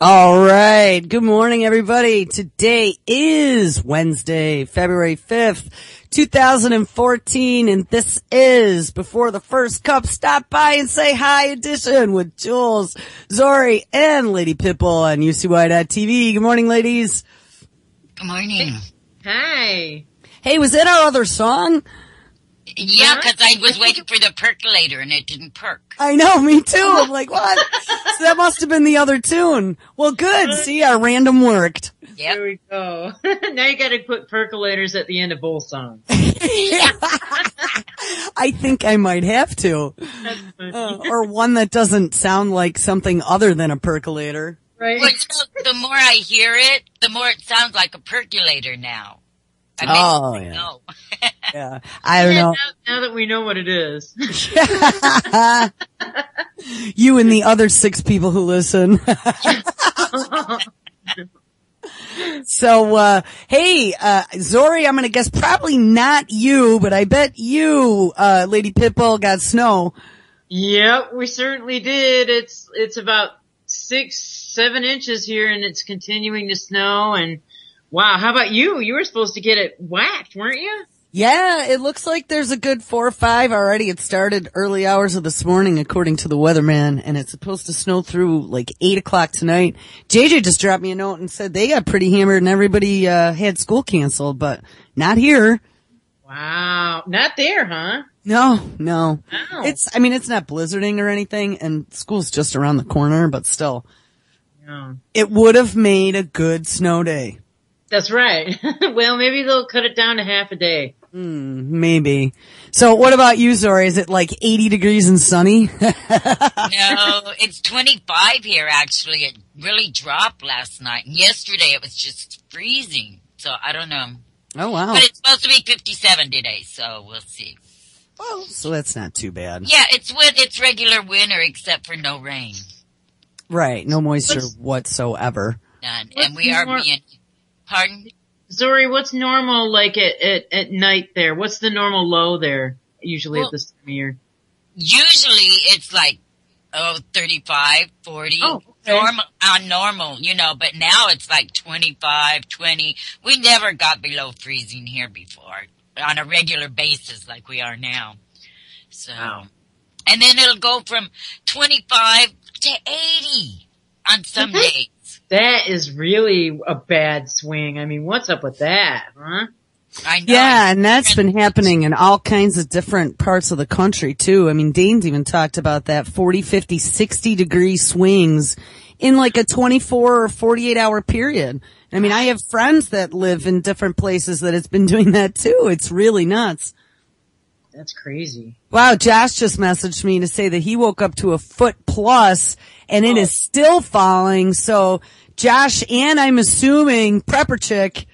All right. Good morning, everybody. Today is Wednesday, February 5th, 2014, and this is Before the First Cup. Stop by and say hi edition with Jules, Zori, and Lady Pitbull on UCY.TV. Good morning, ladies. Good morning. Hi. Hey, was that our other song? Yeah, because I was waiting for the percolator and it didn't perk. I know, me too. I'm like, what? So that must have been the other tune. Well, good. See, our random worked. Yep. There we go. Now you gotta put percolators at the end of both songs. I think I might have to. Or one that doesn't sound like something other than a percolator. Right. Well, the more I hear it, the more it sounds like a percolator now. Yeah. Yeah. I don't know. Now that we know what it is. You and the other 6 people who listen. So, hey, Zori, I'm gonna guess probably not you, but I bet you, Lady Pitbull, got snow. Yep, we certainly did. It's about 6-7 inches here and it's continuing to snow and wow, how about you? You were supposed to get it whacked, weren't you? Yeah, it looks like there's a good 4 or 5 already. It started early hours of this morning, according to the weatherman, and it's supposed to snow through like 8 o'clock tonight. JJ just dropped me a note and said they got pretty hammered and everybody had school canceled, but not here. Wow, not there, huh? No. Wow. It's not blizzarding or anything, and school's just around the corner, but still. Yeah. It would have made a good snow day. That's right. Well, maybe they'll cut it down to half a day. Maybe. So what about you, Zori? Is it like 80 degrees and sunny? No, it's 25 here actually. It really dropped last night. And yesterday it was just freezing. So I don't know. Oh, wow. But it's supposed to be 57 today, so we'll see. Well, so that's not too bad. Yeah, it's regular winter except for no rain. Right. No moisture whatsoever. None. And we are being... Pardon? Zori, what's normal like at night there? What's the normal low there usually at this time of year? Usually it's like, 35, 40. Oh, okay. Normal, but now it's like 25, 20. We never got below freezing here before on a regular basis like we are now. So, wow. And then it'll go from 25 to 80 on some days. That is really a bad swing. I mean, what's up with that, huh? I know. Yeah, and that's been happening in all kinds of different parts of the country, too. I mean, Dane's even talked about that 40, 50, 60-degree swings in like a 24 or 48-hour period. I mean, I have friends that live in different places that it's been doing that, too. It's really nuts. That's crazy. Wow, Josh just messaged me to say that he woke up to a foot plus and it is still falling. So Josh and I'm assuming Prepper Chick,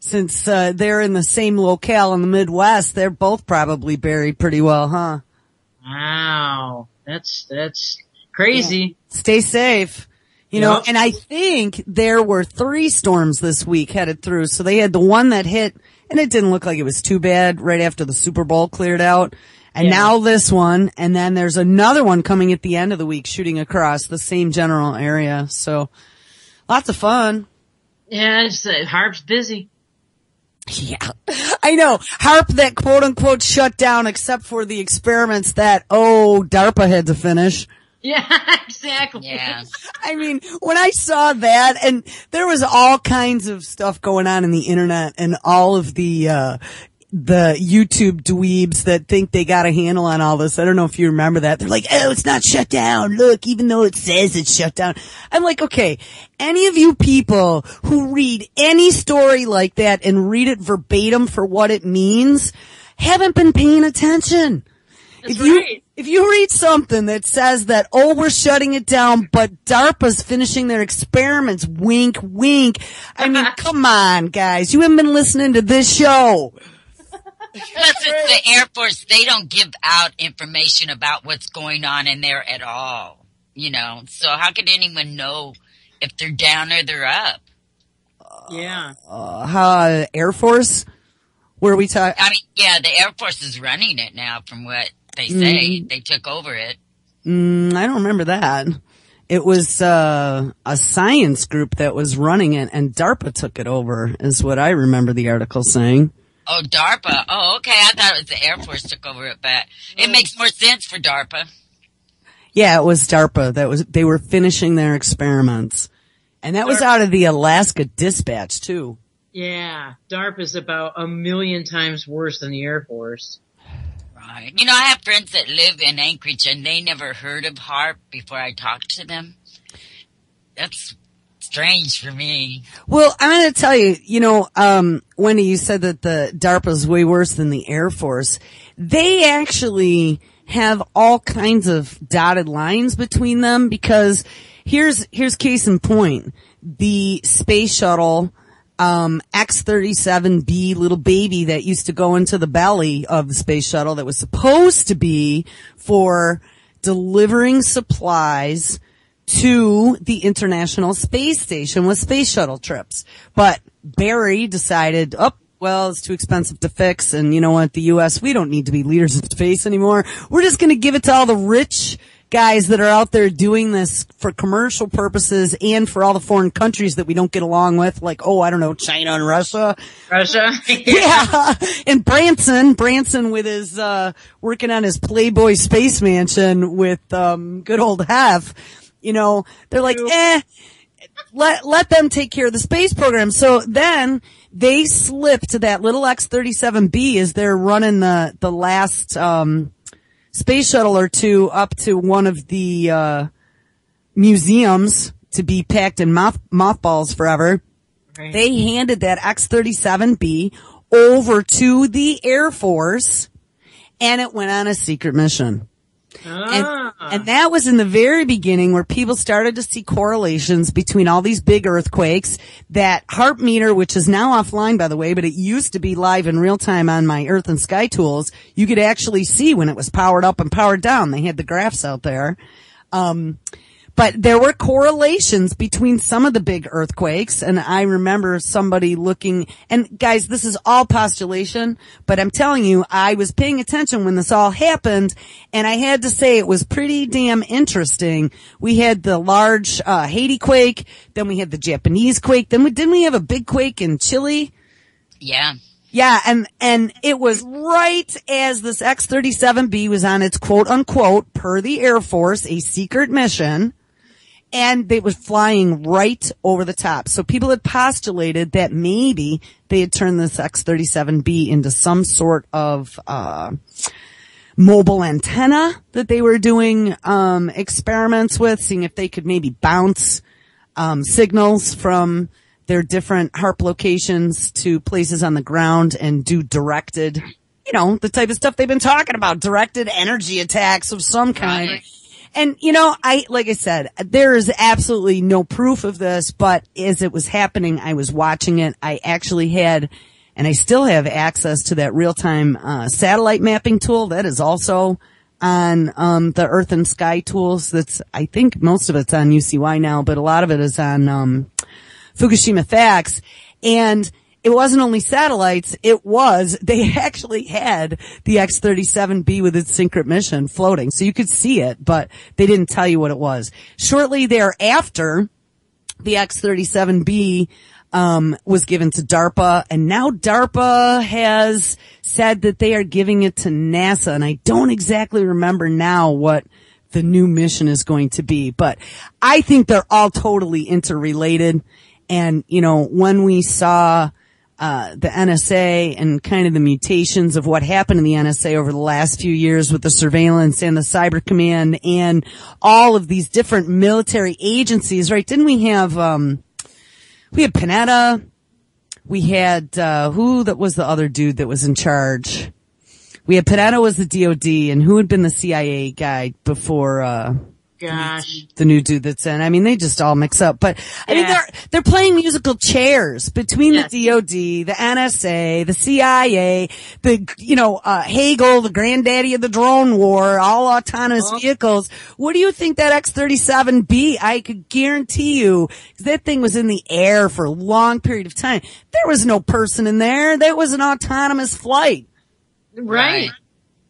since they're in the same locale in the Midwest, they're both probably buried pretty well, huh? Wow. That's crazy. Yeah. Stay safe. You know, and I think there were 3 storms this week headed through. So they had the one that hit, and it didn't look like it was too bad right after the Super Bowl cleared out. And now this one, and then there's another one coming at the end of the week shooting across the same general area. So lots of fun. Yeah, Harp's busy. Yeah, I know. HARP that quote unquote shut down except for the experiments that, DARPA had to finish. Yeah, exactly. Yeah. I mean, when I saw that, and there was all kinds of stuff going on in the internet and all of the YouTube dweebs that think they got a handle on all this. I don't know if you remember that. They're like, oh, it's not shut down. Look, even though it says it's shut down. I'm like, okay, any of you people who read any story like that and read it verbatim for what it means haven't been paying attention. That's right. If you read something that says that, we're shutting it down, but DARPA's finishing their experiments, wink, wink. I mean, come on, guys. You haven't been listening to this show. Plus, it's the Air Force. They don't give out information about what's going on in there at all, So how could anyone know if they're down or they're up? Yeah. Air Force? Where we talk? I mean, yeah, the Air Force is running it now from what they say. They took over it. I don't remember that. It was a science group that was running it, and DARPA took it over, is what I remember the article saying. Oh, DARPA. Oh, okay. I thought it was the Air Force took over it, but it makes more sense for DARPA. Yeah, it was DARPA. They were finishing their experiments. And that was out of the Alaska Dispatch, too. Yeah, DARPA's about 1,000,000 times worse than the Air Force. Right. You know, I have friends that live in Anchorage, and they never heard of HARP before I talked to them. That's strange for me. Well, I'm going to tell you, Wendy, you said that the DARPA's way worse than the Air Force. They actually have all kinds of dotted lines between them, because here's case in point. The space shuttle, X-37B, little baby that used to go into the belly of the space shuttle, that was supposed to be for delivering supplies to the International Space Station with space shuttle trips. But Barry decided, well, it's too expensive to fix, and you know what, the U.S., we don't need to be leaders in space anymore. We're just going to give it to all the rich guys that are out there doing this for commercial purposes and for all the foreign countries that we don't get along with, like, I don't know, China and Russia. Yeah. And Branson with his, working on his Playboy space mansion with, good old Hef, they're like, let them take care of the space program. So then they slipped to that little X-37B as they're running the last, space shuttle or two up to one of the museums to be packed in mothballs forever. Right. They handed that X-37B over to the Air Force, and it went on a secret mission. And that was in the very beginning where people started to see correlations between all these big earthquakes. That HARP meter, which is now offline, by the way, but it used to be live in real time on my Earth and Sky tools. You could actually see when it was powered up and powered down. They had the graphs out there. But there were correlations between some of the big earthquakes, and I remember somebody looking, and guys, this is all postulation, but I'm telling you, I was paying attention when this all happened, and I had to say it was pretty damn interesting. We had the large Haiti quake, then we had the Japanese quake, then didn't we have a big quake in Chile? Yeah. Yeah, and it was right as this X-37B was on its quote unquote, per the Air Force, a secret mission. And they was flying right over the top. So people had postulated that maybe they had turned this X-37B into some sort of, mobile antenna that they were doing, experiments with, seeing if they could maybe bounce, signals from their different HARP locations to places on the ground and do directed, the type of stuff they've been talking about, directed energy attacks of some kind. Right. And, like I said, there is absolutely no proof of this, but as it was happening, I was watching it. I actually had, and I still have access to that real-time, satellite mapping tool that is also on, the Earth and Sky tools. I think most of it's on UCY now, but a lot of it is on, Fukushima Facts. And it wasn't only satellites, they actually had the X-37B with its secret mission floating. So you could see it, but they didn't tell you what it was. Shortly thereafter, the X-37B, was given to DARPA, and now DARPA has said that they are giving it to NASA, and I don't exactly remember now what the new mission is going to be, but I think they're all totally interrelated. And, when we saw the NSA and kind of the mutations of what happened in the NSA over the last few years with the surveillance and the cyber command and all of these different military agencies, right? Didn't we have, we had Panetta, we had, who that was the other dude that was in charge? We had Panetta was the DOD, and who had been the CIA guy before, the new dude that's in. I mean, they just all mix up, but I mean, they're playing musical chairs between the DOD, the NSA, the CIA, Hagel, the granddaddy of the drone war, all autonomous vehicles. What do you think that X-37B? I could guarantee you that thing was in the air for a long period of time. There was no person in there. That was an autonomous flight. Right.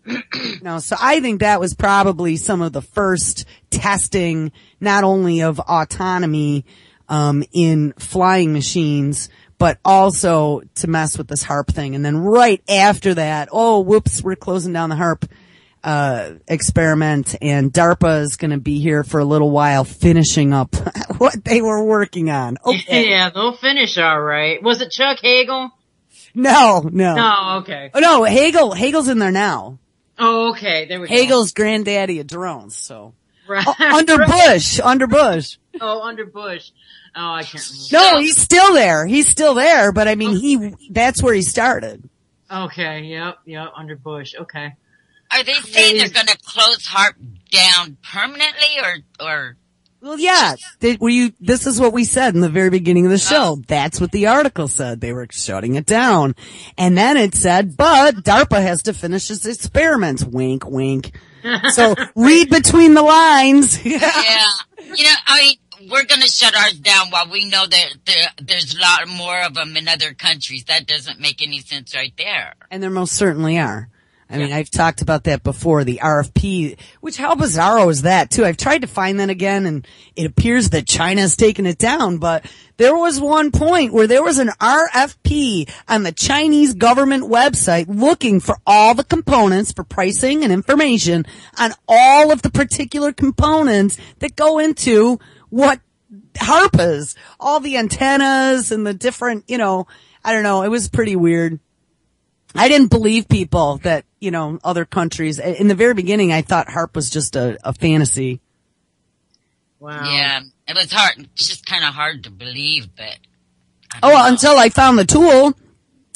So I think that was probably some of the first testing, not only of autonomy, in flying machines, but also to mess with this HARP thing. And then right after that, oh, whoops, we're closing down the HARP experiment, and DARPA is going to be here for a little while finishing up what they were working on. Okay. Yeah, they'll finish all right. Was it Chuck Hagel? No. No, okay. Oh, no, Hagel's in there now. Oh, okay, there we go. Hagel's granddaddy of drones, so. Right. Under Bush. Oh, under Bush. Oh, I can't remember. No, he's still there, but I mean, that's where he started. Okay, yep, under Bush, okay. Are they saying they're going to close HARP down permanently, or? Well, yeah. This is what we said in the very beginning of the show. That's what the article said. They were shutting it down. And then it said, but DARPA has to finish its experiments. Wink, wink. So read between the lines. Yeah. We're going to shut ours down while we know that there's a lot more of them in other countries. That doesn't make any sense right there. And there most certainly are. I mean, I've talked about that before, the RFP, which how bizarro is that too? I've tried to find that again, and it appears that China's taken it down, but there was one point where there was an RFP on the Chinese government website looking for all the components for pricing and information on all of the particular components that go into what HARP is. All the antennas and the different, I don't know, it was pretty weird. I didn't believe people that, other countries. In the very beginning, I thought HARP was just a fantasy. Wow. Yeah, it was hard. It's just kind of hard to believe, but. Until I found the tool.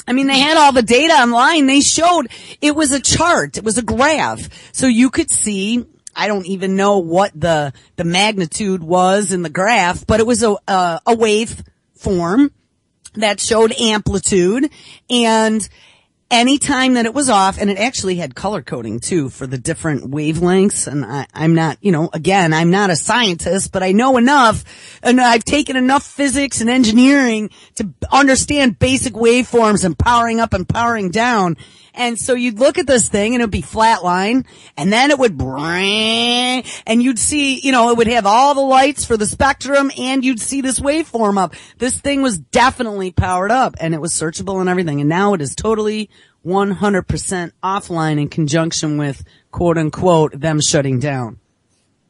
I mean, they had all the data online. They showed it was a chart. It was a graph. So you could see, I don't even know what the magnitude was in the graph, but it was a wave form that showed amplitude, and any time that it was off, and it actually had color coding too for the different wavelengths. And I'm not, again, I'm not a scientist, but I know enough, and I've taken enough physics and engineering to understand basic waveforms and powering up and powering down. And so you'd look at this thing and it would be flatline, and then it would bring, and you'd see, it would have all the lights for the spectrum, and you'd see this waveform up. This thing was definitely powered up, and it was searchable and everything. And now it is totally 100% offline in conjunction with, quote unquote, them shutting down.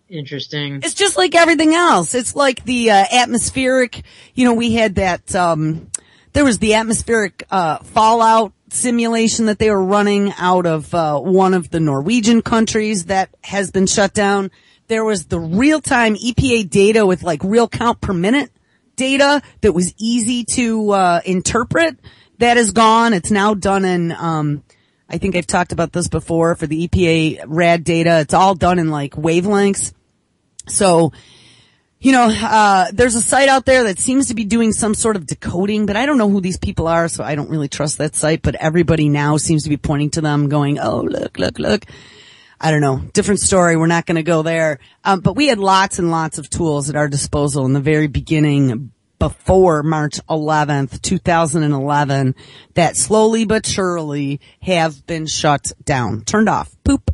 Interesting. It's just like everything else. It's like the atmospheric, we had that, there was the atmospheric fallout simulation that they were running out of one of the Norwegian countries that has been shut down. There was the real-time EPA data with like real count per minute data that was easy to interpret. That is gone. It's now done in I think I've talked about this before for the EPA RAD data. It's all done in like wavelengths. So there's a site out there that seems to be doing some sort of decoding, but I don't know who these people are, so I don't really trust that site. But everybody now seems to be pointing to them going, oh, look. I don't know. Different story. We're not going to go there. But we had lots and lots of tools at our disposal in the very beginning before March 11th, 2011 that slowly but surely have been shut down, turned off. Poop.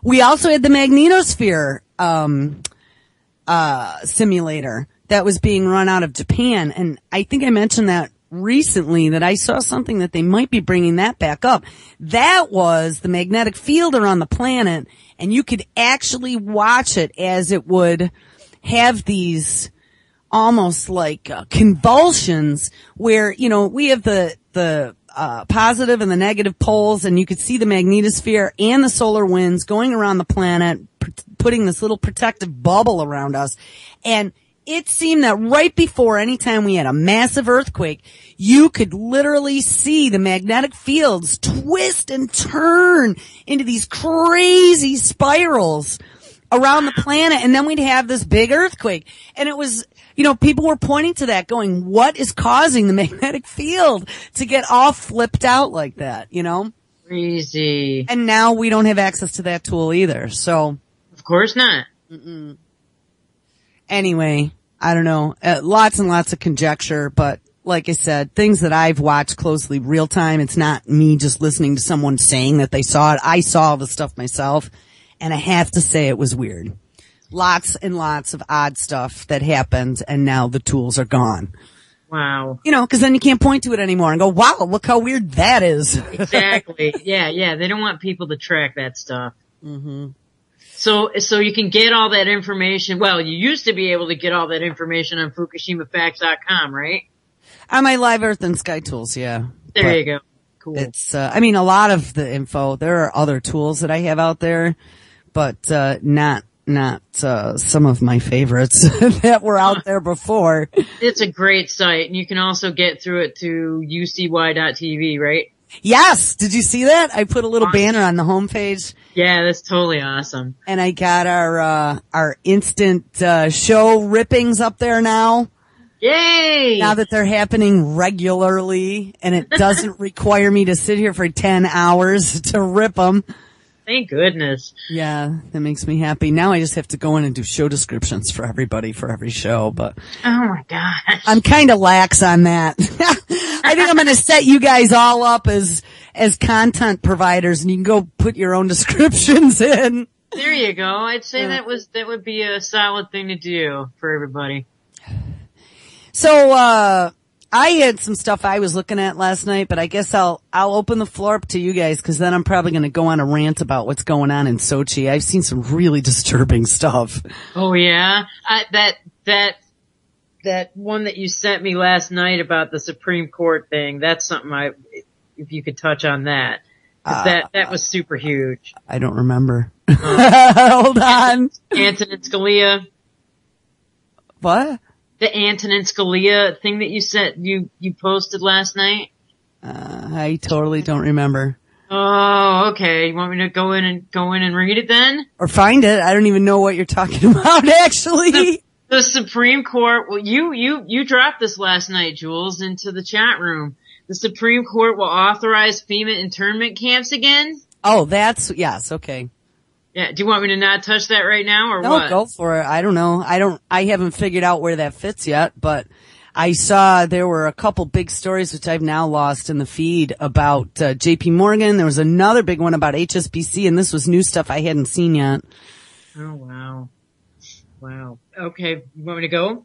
We also had the magnetosphere, simulator that was being run out of Japan. And I think I mentioned that recently, that I saw something that they might be bringing that back up. That was the magnetic field around the planet, and you could actually watch it as it would have these almost like convulsions where, we have the positive and the negative poles, and you could see the magnetosphere and the solar winds going around the planet, putting this little protective bubble around us. And it seemed that right before any time we had a massive earthquake, you could literally see the magnetic fields twist and turn into these crazy spirals around the planet, and then we'd have this big earthquake. And it was, people were pointing to that going, what is causing the magnetic field to get all flipped out like that, Crazy. And now we don't have access to that tool either, so. Of course not. Anyway, I don't know. Lots and lots of conjecture, but like I said, things that I've watched closely real time. It's not me just listening to someone saying that they saw it. I saw the stuff myself, and I have to say it was weird. Lots and lots of odd stuff that happened, and now the tools are gone. Wow. You know, because then you can't point to it anymore and go, wow, look how weird that is. Exactly. Yeah. They don't want people to track that stuff. Mm-hmm. So you can get all that information. Well, you used to be able to get all that information on FukuShimaFacts.com, right? On my Live Earth and Sky Tools, yeah. There you go. Cool. It's, I mean, a lot of the info, there are other tools that I have out there, but, not some of my favorites that were out there before. It's a great site, and you can also get through it to ucy.tv, right? Yes! Did you see that? I put a little banner on the homepage. Yeah, that's totally awesome. And I got our instant, show rippings up there now. Yay! Now that they're happening regularly, and it doesn't require me to sit here for 10 hours to rip them. Thank goodness. Yeah, that makes me happy. Now I just have to go in and do show descriptions for everybody for every show, but. Oh my gosh. I'm kind of lax on that. I think I'm going to set you guys all up as content providers, and you can go put your own descriptions in. There you go. I'd say that would be a solid thing to do for everybody. So, I had some stuff I was looking at last night, but I guess I'll open the floor up to you guys, because then I'm probably going to go on a rant about what's going on in Sochi. I've seen some really disturbing stuff. Oh yeah? That one that you sent me last night about the Supreme Court thing, that's something if you could touch on that. That was super huge. I don't remember. Hold on. Antonin Scalia. What? The Antonin Scalia thing that you sent, you posted last night? I totally don't remember. Oh, okay. You want me to go in and read it then? Or find it. I don't even know what you're talking about, actually. The Supreme Court, well, you dropped this last night, Jules, into the chat room. The Supreme Court will authorize FEMA internment camps again? Oh, yes, okay. Yeah, do you want me to not touch that right now, or what? No, go for it. I don't know. I haven't figured out where that fits yet, but I saw there were a couple big stories which I've now lost in the feed about JP Morgan. There was another big one about HSBC, and this was new stuff I hadn't seen yet. Oh, wow. Wow. Okay, you want me to go?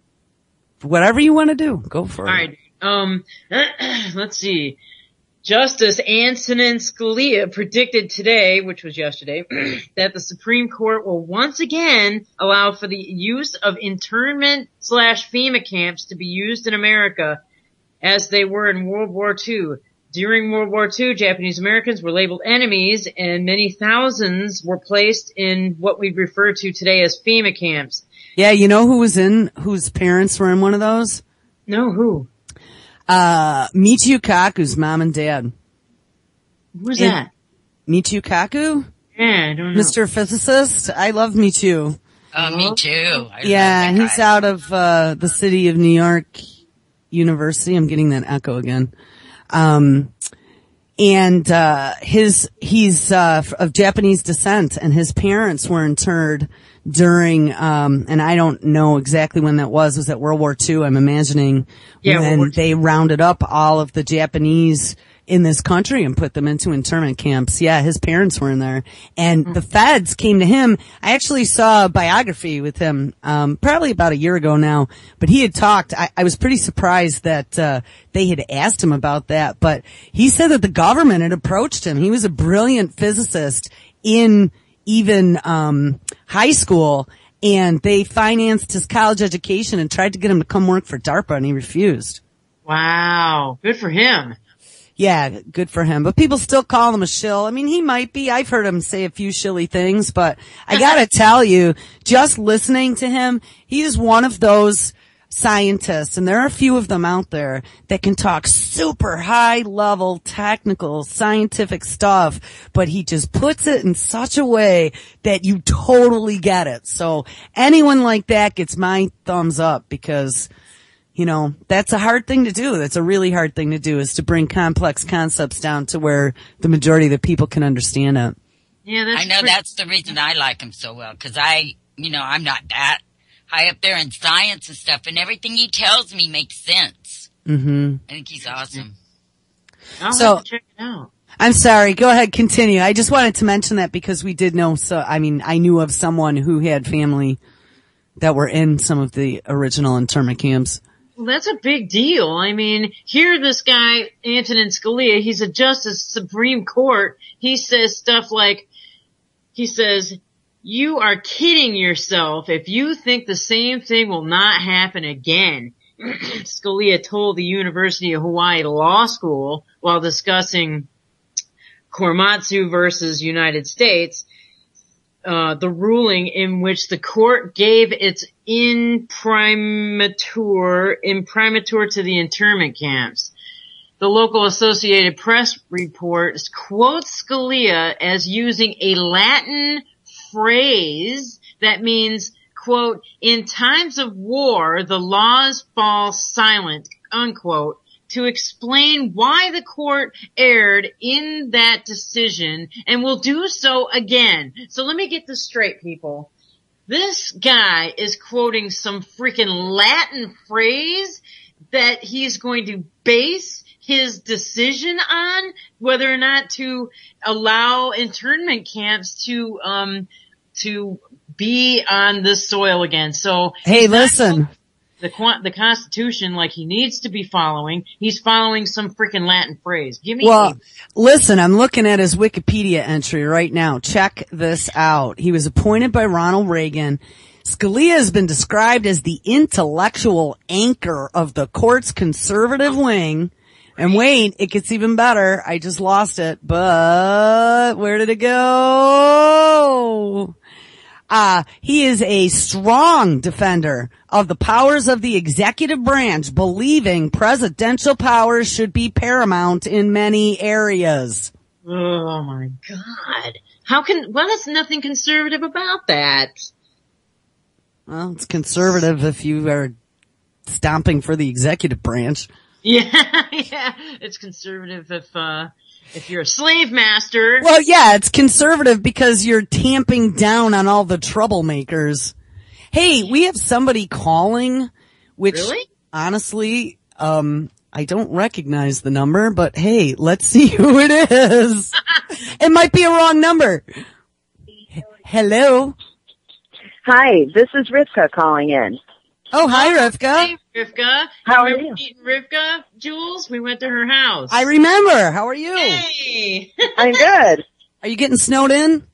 Whatever you want to do, go for it. All right. Let's see. Justice Antonin Scalia predicted today, which was yesterday, that the Supreme Court will once again allow for the use of internment/FEMA camps to be used in America as they were in World War II. During World War II, Japanese Americans were labeled enemies, and many thousands were placed in what we refer to today as FEMA camps. Yeah, you know whose parents were in one of those? No, who? Michio Kaku's mom and dad. Who's that? Michio Kaku? Yeah, I don't know. Mr. Physicist? I love Michio. Oh, me too. Yeah, he's out of, the city of New York University. I'm getting that echo again. He's of Japanese descent, and his parents were interred during, and I don't know exactly when that was. Was that World War II? I'm imagining when they rounded up all of the Japanese in this country and put them into internment camps. Yeah, his parents were in there, and the feds came to him. I actually saw a biography with him, probably about a year ago now, but he had talked. I was pretty surprised that, they had asked him about that, but he said that the government had approached him. He was a brilliant physicist in even, high school, and they financed his college education and tried to get him to come work for DARPA, and he refused. Wow. Good for him. Yeah, good for him. But people still call him a shill. I mean, he might be. I've heard him say a few shilly things, but I gotta tell you, just listening to him, he's one of those scientists, and there are a few of them out there that can talk super high level, technical, scientific stuff, but he just puts it in such a way that you totally get it. So anyone like that gets my thumbs up, because you know, that's a hard thing to do. That's a really hard thing to do, is to bring complex concepts down to where the majority of the people can understand it. Yeah, that's the reason I like him so well, because I'm not that high up there in science and stuff, and everything he tells me makes sense. Mm-hmm. I think he's awesome. I'll have to check it out. I'm sorry. Go ahead. Continue. I just wanted to mention that because we did know. I knew of someone who had family that were in some of the original internment camps. Well, that's a big deal. I mean, here this guy, Antonin Scalia, he's a justice Supreme Court. He says stuff like, you are kidding yourself if you think the same thing will not happen again. Scalia told the University of Hawaii Law School while discussing Korematsu versus United States, the ruling in which the court gave its imprimatur to the internment camps. The local Associated Press report quotes Scalia as using a Latin phrase that means, quote, in times of war, the laws fall silent, unquote, to explain why the court erred in that decision and will do so again. So let me get this straight, people. This guy is quoting some freaking Latin phrase that he's going to base his decision on, whether or not to allow internment camps to be on this soil again. So hey, listen. The Constitution, like he needs to be following, he's following some freaking Latin phrase. Listen, I'm looking at his Wikipedia entry right now. Check this out. He was appointed by Ronald Reagan. Scalia has been described as the intellectual anchor of the court's conservative wing. And wait, it gets even better. I just lost it, but where did it go? He is a strong defender of the powers of the executive branch, believing presidential powers should be paramount in many areas. Oh my God. There's nothing conservative about that. Well, it's conservative if you are stomping for the executive branch. Yeah, it's conservative if you're a slave master. Well, yeah, it's conservative because you're tamping down on all the troublemakers. Hey, we have somebody calling, which really? Honestly, I don't recognize the number, but hey, let's see who it is. It might be a wrong number. Hello? Hi, this is Rivka calling in. Oh, hi, Rivka. Hey, Rivka. How are you? Remember meeting Rivka, Jules? We went to her house. I remember. How are you? Hey! I'm good. Are you getting snowed in?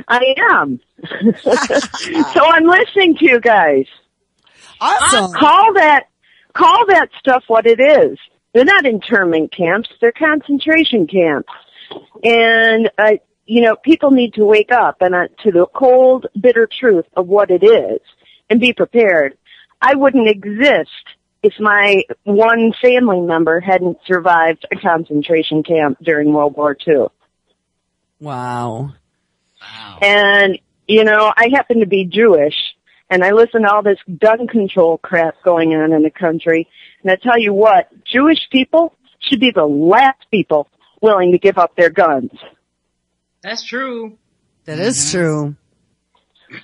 I am. So I'm listening to you guys. Awesome. Call that stuff what it is. They're not internment camps. They're concentration camps. And, people need to wake up and to the cold, bitter truth of what it is and be prepared. I wouldn't exist if my one family member hadn't survived a concentration camp during World War II. Wow. And, I happen to be Jewish, and I listen to all this gun control crap going on in the country. And I tell you what, Jewish people should be the last people willing to give up their guns. That's true. That is true.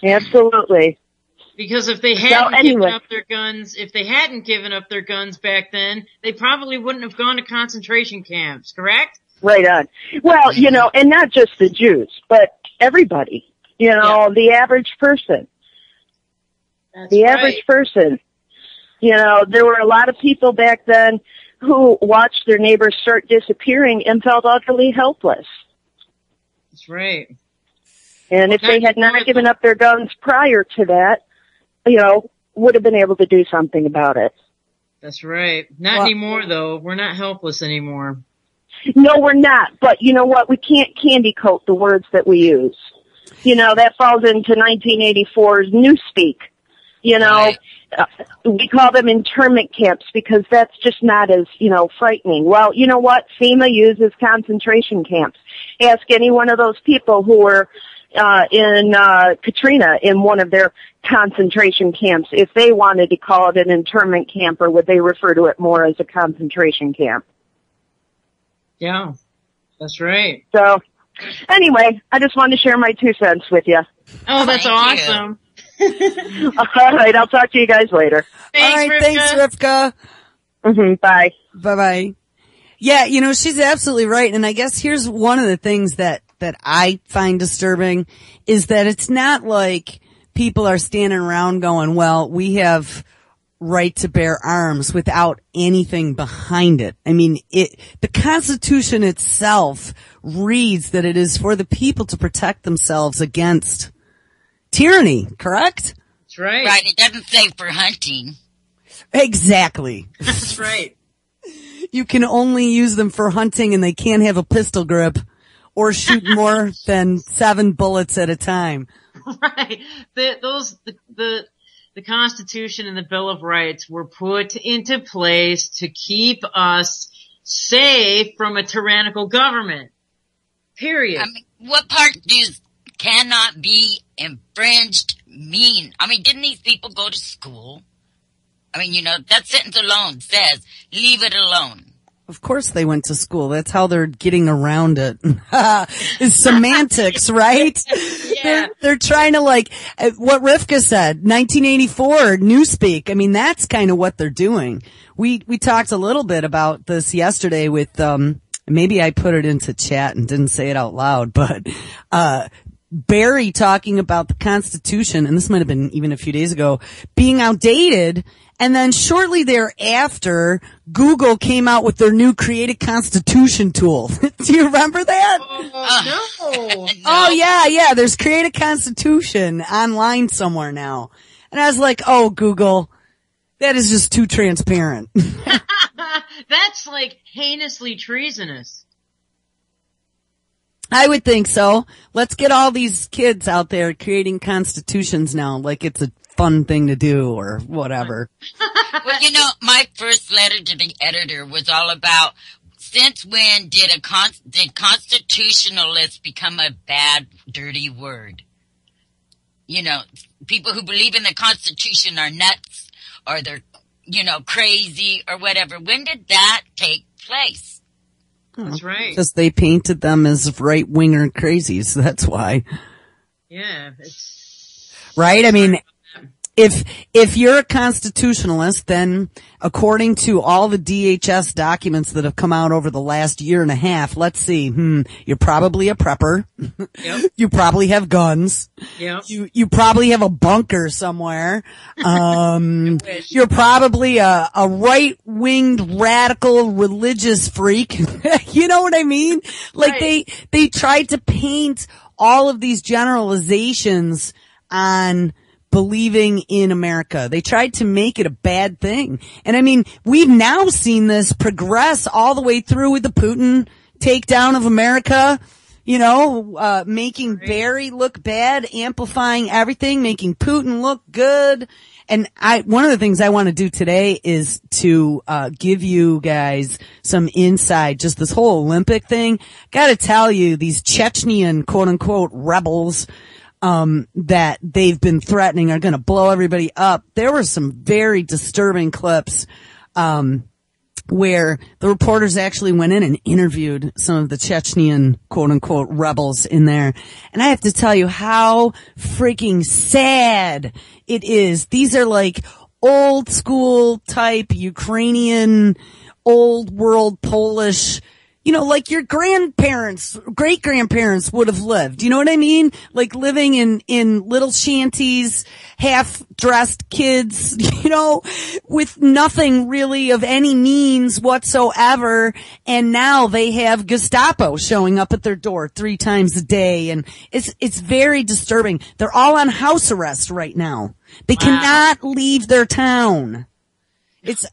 Absolutely. Because if they hadn't given up their guns back then, they probably wouldn't have gone to concentration camps, correct? Right on. Well, and not just the Jews, but everybody. The average person. That's the right. average person. There were a lot of people back then who watched their neighbors start disappearing and felt utterly helpless. That's right. And if they had not given up their guns prior to that, would have been able to do something about it. That's right. Not anymore, though. We're not helpless anymore. No, we're not. But you know what? We can't candy coat the words that we use. That falls into 1984's Newspeak. Right. We call them internment camps because that's just not as, frightening. Well, you know what? FEMA uses concentration camps. Ask any one of those people who were in Katrina in one of their concentration camps if they wanted to call it an internment camp, or would they refer to it more as a concentration camp? Yeah, that's right. So, anyway, I just wanted to share my 2 cents with you. Oh, that's Thank you. awesome. All right, I'll talk to you guys later. Thanks, All right, Rivka. thanks, Rivka. Bye. Bye-bye. Yeah, she's absolutely right. And I guess here's one of the things that I find disturbing is that it's not like people are standing around going, well, we have right to bear arms without anything behind it. I mean, the Constitution itself reads that it is for the people to protect themselves against tyranny, correct? That's right. Right. It doesn't say for hunting. Exactly. That's right. You can only use them for hunting and they can't have a pistol grip or shoot more than 7 bullets at a time. Right. The Constitution and the Bill of Rights were put into place to keep us safe from a tyrannical government. Period. I mean, what part does cannot be infringed mean? I mean, didn't these people go to school? I mean, that sentence alone says, leave it alone. Of course they went to school. That's how they're getting around it. It's semantics, right? Yeah. They're trying to what Rivka said, 1984, Newspeak. I mean, that's kind of what they're doing. We talked a little bit about this yesterday with, maybe I put it into chat and didn't say it out loud, but, Barry talking about the Constitution, and this might have been even a few days ago, being outdated. And then shortly thereafter, Google came out with their new Create a Constitution tool. Do you remember that? No. Oh, yeah. There's Create a Constitution online somewhere now. And I was like, oh, Google, that is just too transparent. That's heinously treasonous. I would think so. Let's get all these kids out there creating constitutions now like it's a fun thing to do or whatever. Well, my first letter to the editor was all about since when did constitutionalist become a bad, dirty word? People who believe in the Constitution are nuts or they're, crazy or whatever. When did that take place? That's right. Because they painted them as right-winger crazies. That's why. Yeah. Right? I mean, if you're a constitutionalist, then according to all the DHS documents that have come out over the last year and a half, let's see, you're probably a prepper. Yep. You probably have guns. Yep. You probably have a bunker somewhere. You're probably a right-winged radical religious freak. You know what I mean? Right. They tried to paint all of these generalizations on believing in America. They tried to make it a bad thing. And I mean, we've now seen this progress all the way through with the Putin takedown of America, making Barry look bad, amplifying everything, making Putin look good. And one of the things I want to do today is to, give you guys some insight, just this whole Olympic thing. Gotta tell you, these Chechnyan quote unquote rebels, that they've been threatening are going to blow everybody up. There were some very disturbing clips, where the reporters actually went in and interviewed some of the Chechnyan quote unquote rebels in there. And I have to tell you how freaking sad it is. These are old school type Ukrainian, old world Polish, like your grandparents, great grandparents would have lived. You know what I mean? Like living in little shanties, half dressed kids, with nothing really of any means whatsoever. And now they have Gestapo showing up at their door 3 times a day. And it's very disturbing. They're all on house arrest right now. They cannot leave their town.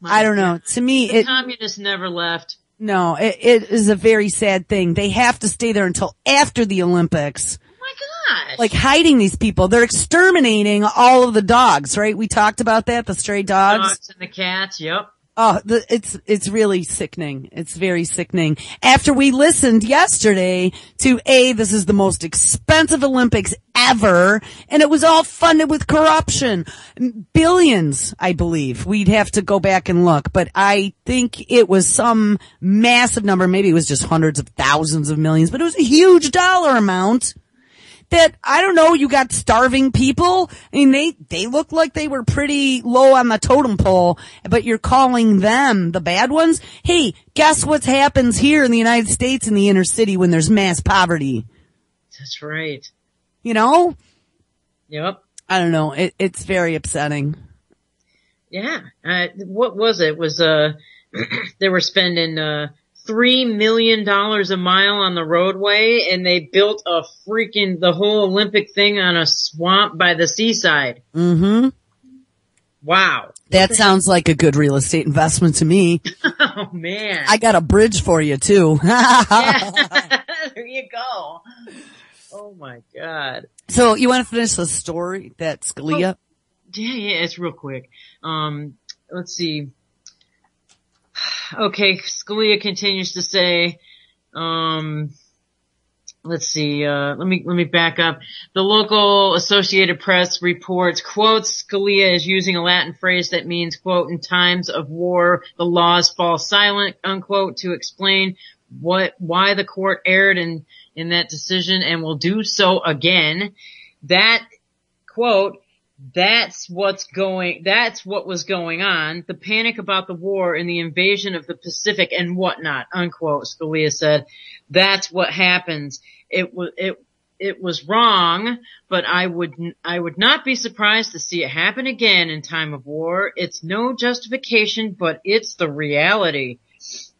I don't know. To me, the communists never left. No, it is a very sad thing. They have to stay there until after the Olympics. Oh my gosh. Hiding these people. They're exterminating all of the dogs, right? We talked about that, the stray dogs. Dogs and the cats, yep. Oh, it's really sickening. It's very sickening. After we listened yesterday to this is the most expensive Olympics ever, and it was all funded with corruption. Billions, I believe. We'd have to go back and look, but I think it was some massive number. Maybe it was just hundreds of thousands of millions, but it was a huge dollar amount that, I don't know, you got starving people. I mean, they look like they were pretty low on the totem pole, but you're calling them the bad ones? Hey, guess what happens here in the United States in the inner city when there's mass poverty? That's right. You know? Yep. I don't know. It's very upsetting. Yeah. What was it? They were spending, $3 million a mile on the roadway, and they built the whole Olympic thing on a swamp by the seaside. Mm-hmm. Wow. That sounds like a good real estate investment to me. Oh man. I got a bridge for you too. Yeah. There you go. Oh my God. So you want to finish the story that Scalia? Yeah, it's real quick. Let's see. Okay, Scalia continues to say, let's see, let me back up. The local Associated Press reports, quotes, Scalia is using a Latin phrase that means, quote, in times of war, the laws fall silent, unquote, to explain why the court erred in that decision and will do so again. That, quote, that's what was going on. The panic about the war and the invasion of the Pacific and whatnot, unquote, Scalia said. That's what happens. It was wrong, but I would not be surprised to see it happen again in time of war. It's no justification, but it's the reality.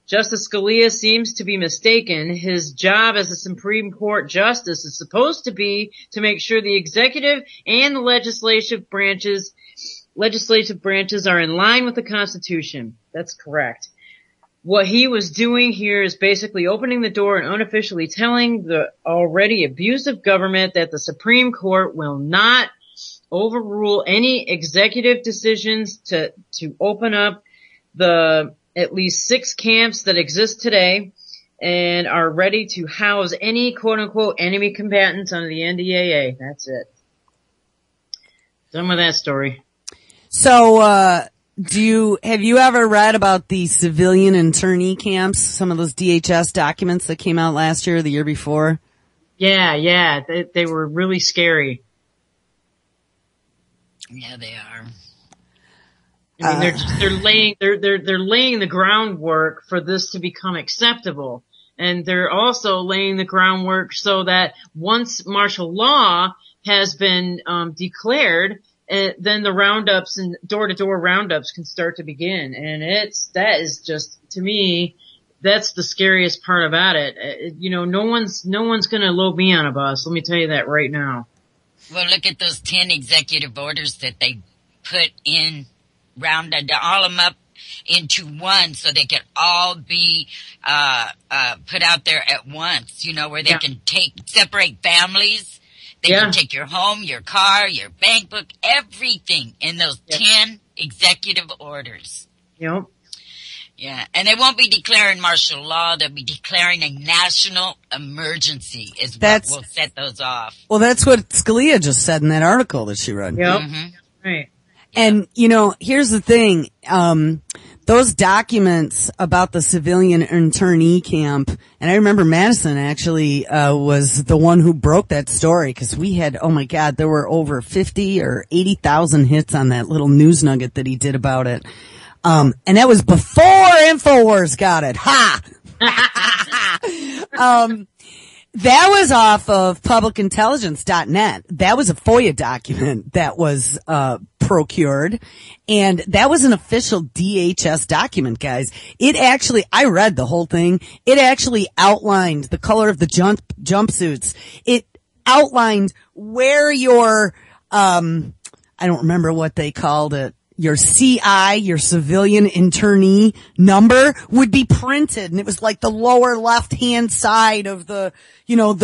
Justice Scalia seems to be mistaken. His job as a Supreme Court justice is supposed to be to make sure the executive and the legislative branches are in line with the Constitution. That's correct. What he was doing here is basically opening the door and unofficially telling the already abusive government that the Supreme Court will not overrule any executive decisions to open up the at least 6 camps that exist today and are ready to house any quote-unquote enemy combatants under the NDAA. That's it. Done with that story. So, have you ever read about the civilian internee camps, some of those DHS documents that came out last year or the year before? Yeah. They were really scary. Yeah, they are. I mean, they're laying the groundwork for this to become acceptable. And they're also laying the groundwork so that once martial law has been, declared, then the roundups and door-to-door roundups can start to begin. And that is just, to me, that's the scariest part about it. No one's gonna load me on a bus. Let me tell you that right now. Well, look at those 10 executive orders that they put in, rounded all of them up into one so they could all be put out there at once, where they can separate families. They can take your home, your car, your bank book, everything in those 10 executive orders. Yep. Yeah, and they won't be declaring martial law. They'll be declaring a national emergency is what will set those off. Well, that's what Scalia just said in that article that she read. Yep. Mm-hmm. Right. And, here's the thing. Those documents about the civilian internee camp, and I remember Madison actually, was the one who broke that story because we had, oh my God, there were over 50 or 80,000 hits on that little news nugget that he did about it. And that was before InfoWars got it. Ha! That was off of publicintelligence.net. That was a FOIA document that was, procured. And that was an official DHS document, guys. I read the whole thing. It actually outlined the color of the jumpsuits. It outlined where your, I don't remember what they called it. Your CI, your civilian internee number would be printed, and it was like the lower left-hand side of the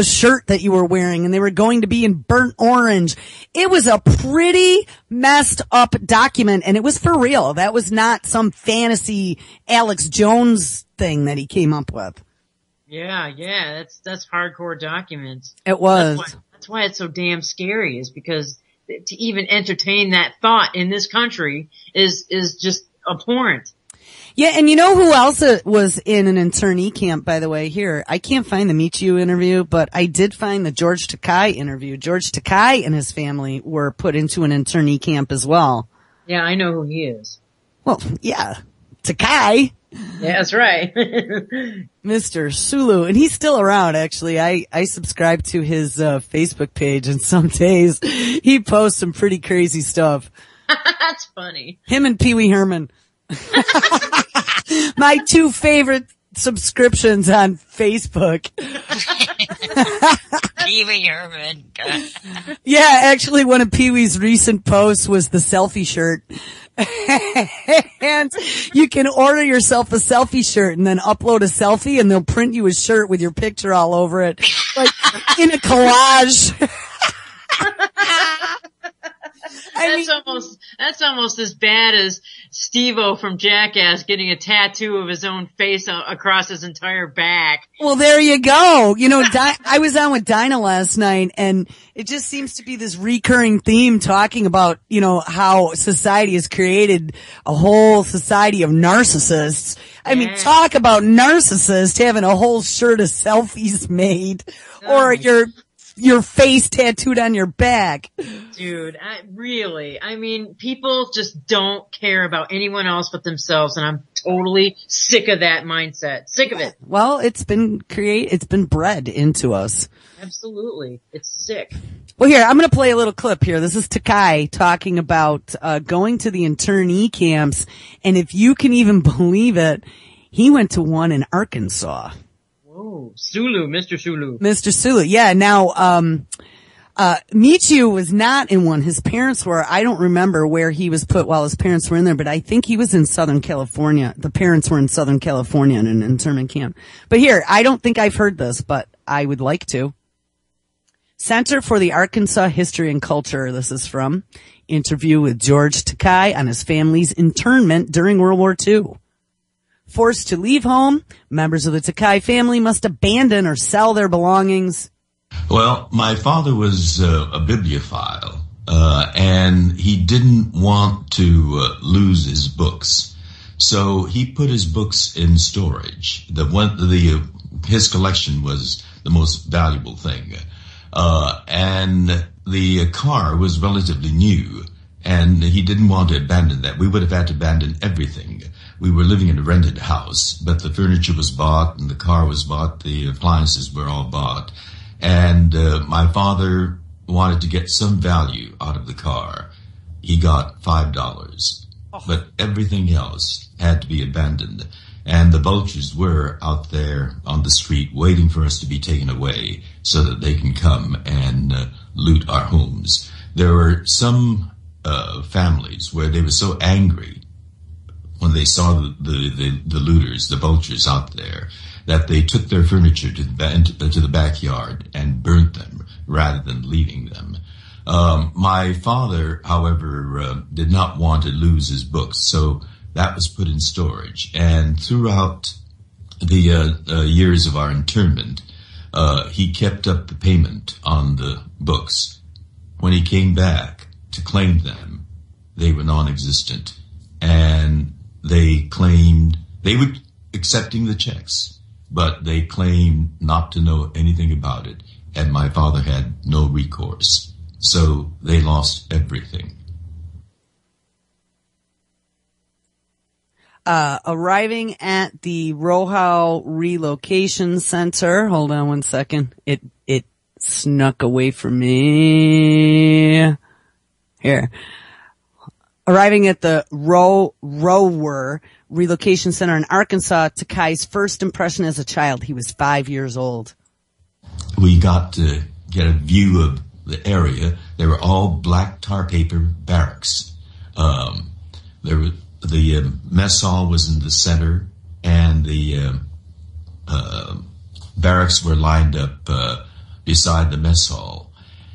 shirt that you were wearing, and they were going to be in burnt orange. It was a pretty messed up document, and it was for real. That was not some fantasy Alex Jones thing that he came up with. Yeah, that's hardcore documents. It was. That's why it's so damn scary, is because to even entertain that thought in this country is just abhorrent. Yeah, and you know who else was in an internee camp, by the way? Here, I can't find the Meet You interview, but I did find the George Takei interview. George Takei and his family were put into an internee camp as well. Yeah, I know who he is. Well, yeah, Takei. Yeah, that's right. Mr. Sulu, and he's still around, actually. I subscribe to his Facebook page, and some days he posts some pretty crazy stuff. That's funny. Him and Pee Wee Herman. My two favorite subscriptions on Facebook. Pee Wee Herman. Yeah, actually one of Pee Wee's recent posts was the selfie shirt. And you can order yourself a selfie shirt and then upload a selfie and they'll print you a shirt with your picture all over it. Like in a collage. That's almost as bad as Steve-O from Jackass getting a tattoo of his own face across his entire back. Well, there you go. You know, I was on with Dinah last night, and it just seems to be this recurring theme talking about, you know, how society has created a whole society of narcissists. I mean, talk about narcissists having a whole shirt of selfies made, or your face tattooed on your back. Dude, I mean, people just don't care about anyone else but themselves, and I'm totally sick of that mindset. Sick of it. Well, it's been bred into us. Absolutely. It's sick. Well, here, I'm gonna play a little clip here. This is Takei talking about, going to the internee camps, and if you can even believe it, he went to one in Arkansas. Oh, Sulu, Mr. Sulu. Mr. Sulu, yeah. Now, Michiu was not in one. His parents were. I don't remember where he was put while his parents were in there, but I think he was in Southern California. The parents were in Southern California in an internment camp. But here, I don't think I've heard this, but I would like to. Center for the Arkansas History and Culture. This is from interview with George Takei on his family's internment during World War II. Forced to leave home, members of the Takei family must abandon or sell their belongings. Well, my father was a bibliophile, and he didn't want to lose his books. So he put his books in storage. His collection was the most valuable thing. And the car was relatively new, and he didn't want to abandon that. We would have had to abandon everything. We were living in a rented house, but the furniture was bought and the car was bought. The appliances were all bought. And my father wanted to get some value out of the car. He got $5, but everything else had to be abandoned. And the vultures were out there on the street waiting for us to be taken away so that they can come and loot our homes. There were some families where they were so angry when they saw the looters, the vultures out there, that they took their furniture to the backyard and burnt them rather than leaving them. My father, however, did not want to lose his books, so that was put in storage. And throughout the years of our internment, he kept up the payment on the books. When he came back to claim them, they were non-existent. And they claimed they were accepting the checks, but they claimed not to know anything about it, and my father had no recourse. So they lost everything. Arriving at the Rohau Relocation Center. Hold on one second. It snuck away from me. Here. Arriving at the Rower Relocation Center in Arkansas, Takei's first impression as a child. He was 5 years old. We got to get a view of the area. They were all black tar paper barracks. The mess hall was in the center, and the barracks were lined up beside the mess hall.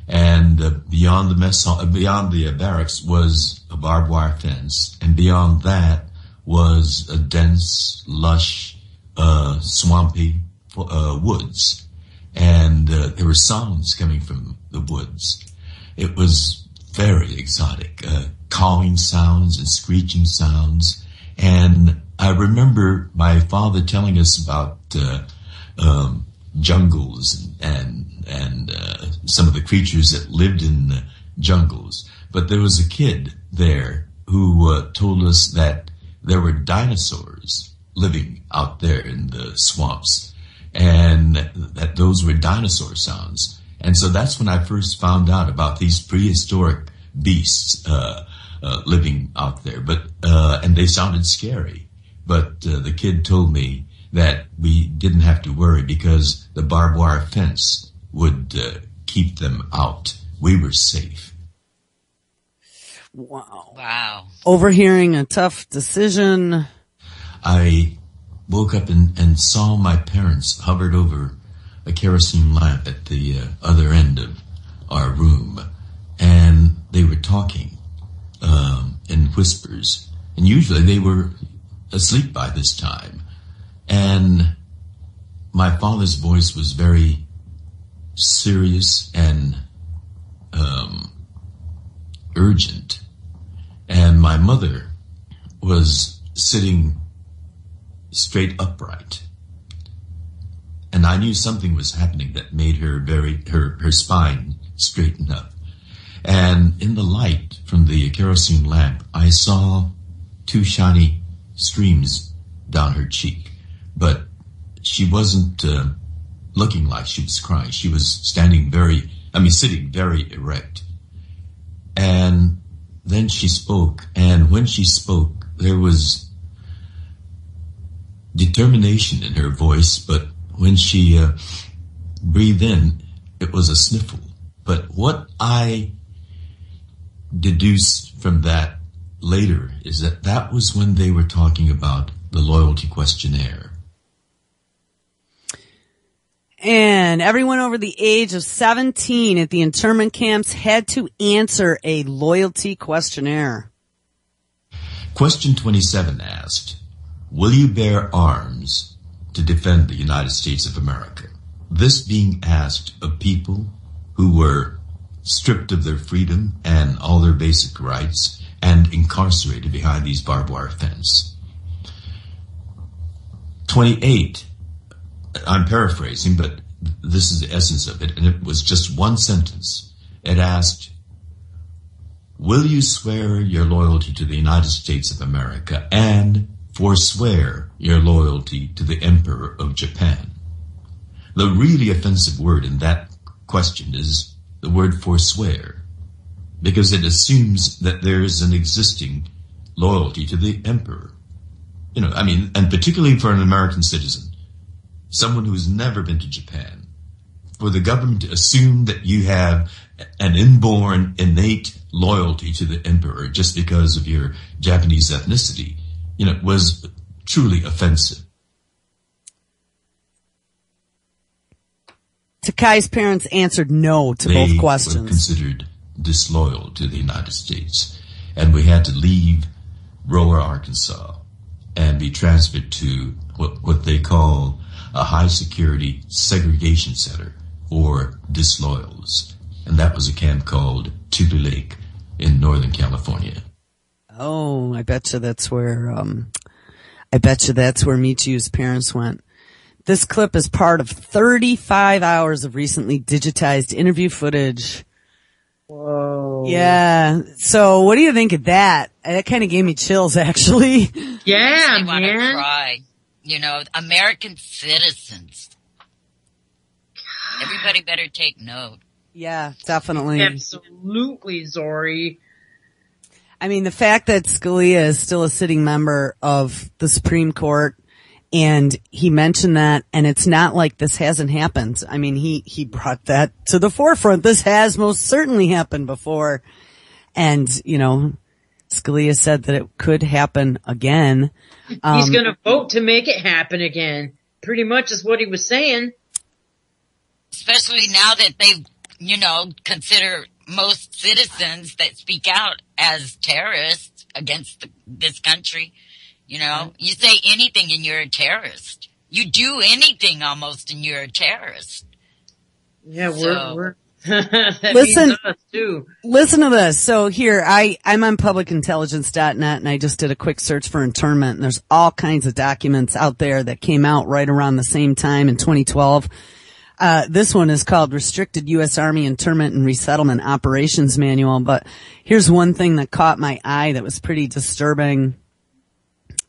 And beyond the mess hall, beyond the barracks was a barbed wire fence, and beyond that was a dense, lush, swampy woods. And there were sounds coming from the woods. It was very exotic, cawing sounds and screeching sounds. And I remember my father telling us about jungles and some of the creatures that lived in the jungles. But there was a kid there who told us that there were dinosaurs living out there in the swamps, and that those were dinosaur sounds. And so that's when I first found out about these prehistoric beasts living out there. But and they sounded scary. But the kid told me that we didn't have to worry because the barbed wire fence would keep them out. We were safe. Wow. Wow. Overhearing a tough decision. I woke up and saw my parents hovered over a kerosene lamp at the other end of our room, and they were talking in whispers. And usually they were asleep by this time. And my father's voice was very serious and urgent. And my mother was sitting straight upright. And I knew something was happening that made her her spine straighten up. And in the light from the kerosene lamp, I saw two shiny streams down her cheek. But she wasn't looking like she was crying. She was sitting very erect. And then she spoke. And when she spoke, there was determination in her voice, but when she breathed in, it was a sniffle. But what I deduced from that later is that was when they were talking about the loyalty questionnaire. And everyone over the age of 17 at the internment camps had to answer a loyalty questionnaire. Question 27 asked, will you bear arms to defend the United States of America? This being asked of people who were stripped of their freedom and all their basic rights and incarcerated behind these barbed wire fence. 28, I'm paraphrasing, but this is the essence of it, and it was just one sentence. It asked, will you swear your loyalty to the United States of America and forswear your loyalty to the Emperor of Japan? The really offensive word in that question is the word forswear, because it assumes that there is an existing loyalty to the Emperor. And particularly for an American citizen, someone who's never been to Japan, for the government to assume that you have an inborn, innate loyalty to the Emperor just because of your Japanese ethnicity, was truly offensive. Takai's parents answered no to both questions. They were considered disloyal to the United States, and we had to leave Roller, Arkansas, and be transferred to what they call a high-security segregation center for disloyals, and that was a camp called Tule Lake in Northern California. Oh, I bet you that's where Michiu's parents went. This clip is part of 35 hours of recently digitized interview footage. Whoa. Yeah. So what do you think of that? That kind of gave me chills, actually. Yeah, I want to man. cry. American citizens. Everybody better take note. Yeah, definitely. Absolutely, Zori. I mean, the fact that Scalia is still a sitting member of the Supreme Court, and he mentioned that, and it's not like this hasn't happened. I mean, he brought that to the forefront. This has most certainly happened before. And, Scalia said that it could happen again. He's going to vote to make it happen again. Pretty much is what he was saying. Especially now that they, consider most citizens that speak out as terrorists against this country. You say anything and you're a terrorist. You do anything almost and you're a terrorist. Yeah, So, we're That Listen- means us too. Listen to this. So here, I'm on publicintelligence.net and I just did a quick search for internment, and there's all kinds of documents out there that came out right around the same time in 2012. This one is called Restricted U.S. Army Internment and Resettlement Operations Manual, but here's one thing that caught my eye that was pretty disturbing.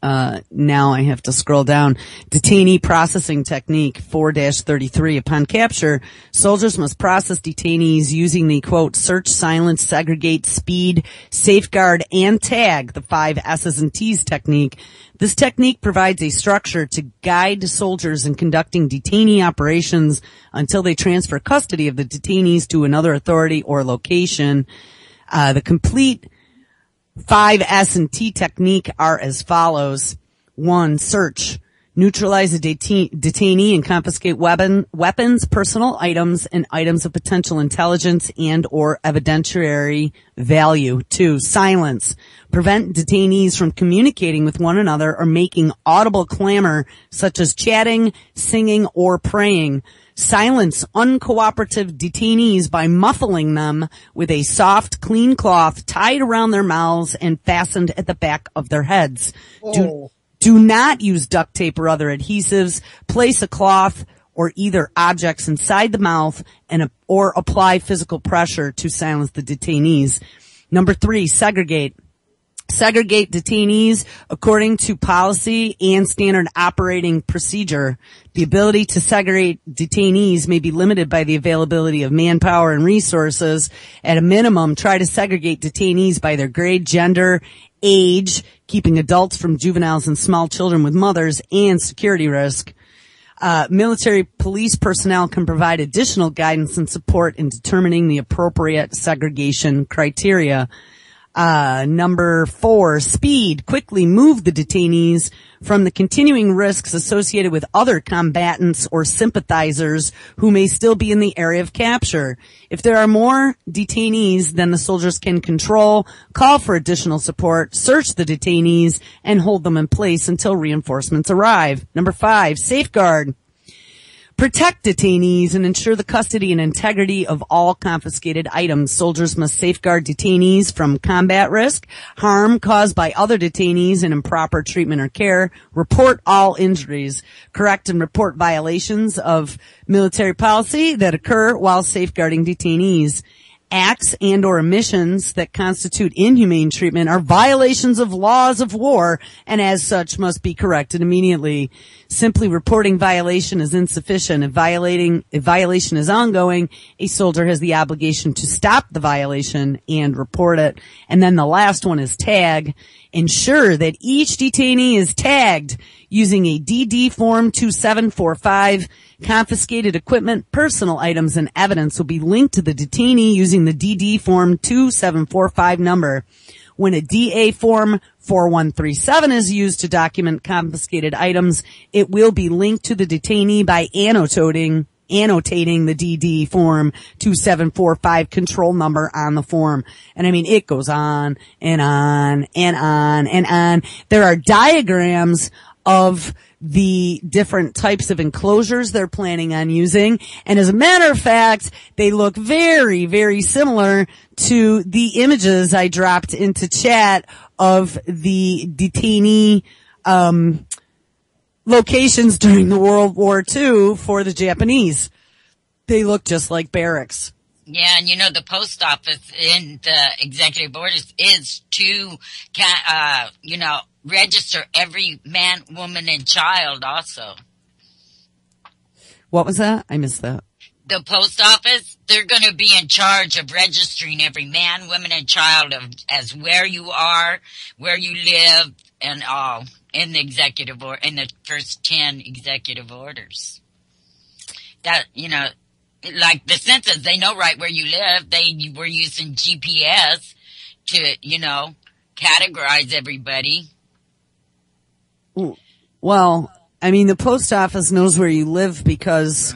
Now I have to scroll down. Detainee processing technique 4-33. Upon capture, soldiers must process detainees using the quote, search, silence, segregate, speed, safeguard, and tag, the 5 S's and T's technique. This technique provides a structure to guide soldiers in conducting detainee operations until they transfer custody of the detainees to another authority or location. The complete 5 S and T technique are as follows. 1. Search. Neutralize a detainee and confiscate weapons, personal items, and items of potential intelligence and or evidentiary value. 2. Silence. Prevent detainees from communicating with one another or making audible clamor such as chatting, singing, or praying. Silence uncooperative detainees by muffling them with a soft, clean cloth tied around their mouths and fastened at the back of their heads. Do not use duct tape or other adhesives. Place a cloth or either objects inside the mouth or apply physical pressure to silence the detainees. Number 3, segregate. Segregate detainees according to policy and standard operating procedure. The ability to segregate detainees may be limited by the availability of manpower and resources. At a minimum, try to segregate detainees by their grade, gender, age, keeping adults from juveniles and small children with mothers, and security risk. Military police personnel can provide additional guidance and support in determining the appropriate segregation criteria. Number 4, speed. Quickly move the detainees from the continuing risks associated with other combatants or sympathizers who may still be in the area of capture. If there are more detainees than the soldiers can control, call for additional support, search the detainees, and hold them in place until reinforcements arrive. Number 5, safeguard. Protect detainees and ensure the custody and integrity of all confiscated items. Soldiers must safeguard detainees from combat risk, harm caused by other detainees, and improper treatment or care. Report all injuries. Correct and report violations of military policy that occur while safeguarding detainees. Acts and or omissions that constitute inhumane treatment are violations of laws of war and as such must be corrected immediately. Simply reporting violation is insufficient. If violation is ongoing, a soldier has the obligation to stop the violation and report it. And then the last one is tag. Ensure that each detainee is tagged using a DD Form 2745. Confiscated equipment, personal items, and evidence will be linked to the detainee using the DD Form 2745 number. When a DA Form 4137 is used to document confiscated items, it will be linked to the detainee by annotating the DD Form 2745 control number on the form. And I mean, it goes on and on and on and on. There are diagrams of the different types of enclosures they're planning on using. And as a matter of fact, they look very, very similar to the images I dropped into chat of the detainee, locations during the World War II for the Japanese. They look just like barracks. Yeah, and you know, the post office in the executive orders is to, register every man, woman, and child also. What was that? I missed that. The post office, they're going to be in charge of registering every man, woman, and child as where you are, where you live, and all in the executive or in the first 10 executive orders. That, like the census, they know right where you live. They were using GPS to, categorize everybody. Well, I mean, the post office knows where you live because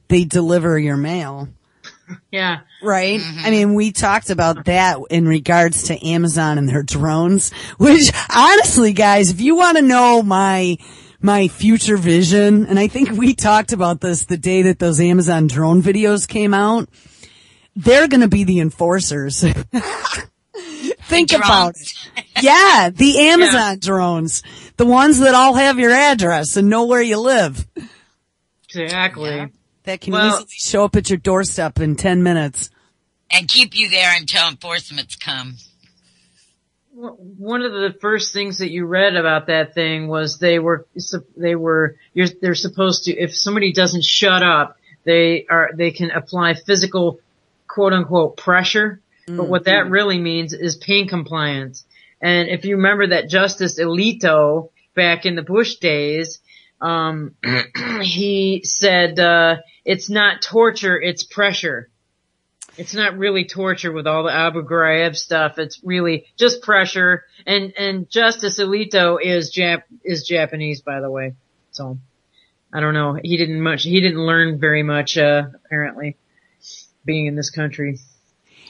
they deliver your mail. Yeah. Right? Mm-hmm. I mean, we talked about that in regards to Amazon and their drones, which honestly, guys, if you want to know my future vision, and I think we talked about this the day that those Amazon drone videos came out, they're going to be the enforcers. Think about it. Yeah, the Amazon drones, the ones that all have your address and know where you live. Exactly. Yeah. That can easily show up at your doorstep in 10 minutes. And keep you there until enforcement's come. One of the first things that you read about that thing was they're supposed to, if somebody doesn't shut up, they can apply physical quote unquote pressure. But what that really means is pain compliance. And if you remember that Justice Alito back in the Bush days, he said, it's not torture, it's pressure. It's not really torture with all the Abu Ghraib stuff. It's really just pressure. And Justice Alito is Japanese, by the way. So, I don't know. He didn't learn very much, apparently, being in this country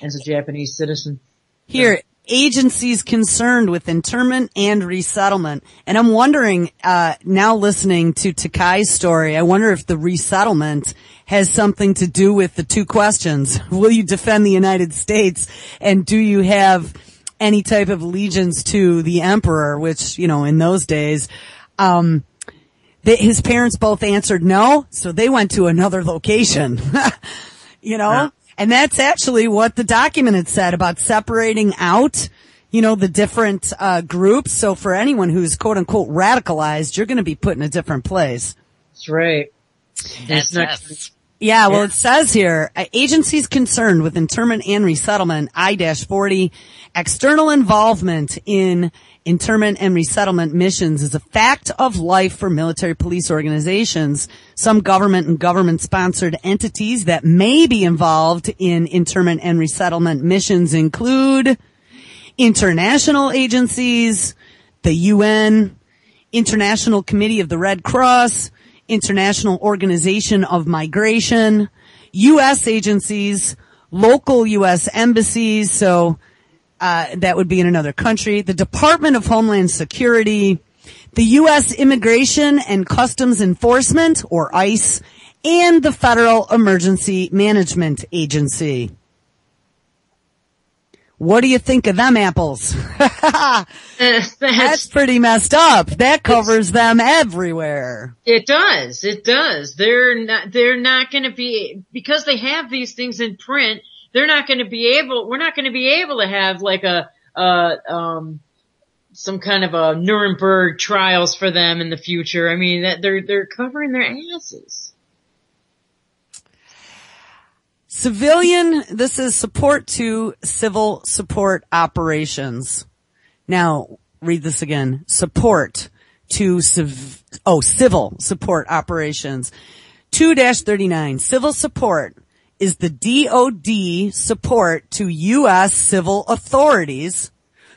as a Japanese citizen. Here, agencies concerned with internment and resettlement. And I'm wondering, now listening to Takai's story, I wonder if the resettlement has something to do with the two questions. Will you defend the United States? And do you have any type of allegiance to the emperor? Which, in those days, his parents both answered no, so they went to another location. Yeah. And that's actually what the document had said about separating out, the different groups. So for anyone who's quote unquote radicalized, you're going to be put in a different place. That's right. That's us. Yeah, well, it says here, agencies concerned with internment and resettlement, I-40, external involvement in internment and resettlement missions is a fact of life for military police organizations. Some government and government-sponsored entities that may be involved in internment and resettlement missions include international agencies, the UN, International Committee of the Red Cross, International Organization of Migration, U.S. agencies, local U.S. embassies, so that would be in another country, the Department of Homeland Security, the U.S. Immigration and Customs Enforcement, or ICE, and the Federal Emergency Management Agency. What do you think of them apples? That's pretty messed up. That covers them everywhere. It does. It does. They're not going to be, because they have these things in print, we're not going to be able to have like some kind of a Nuremberg trials for them in the future. I mean, that they're covering their asses. Civilian, this is support to civil support operations. Now, read this again. Support to civil support operations. 2-39. Civil support is the DoD support to U.S. civil authorities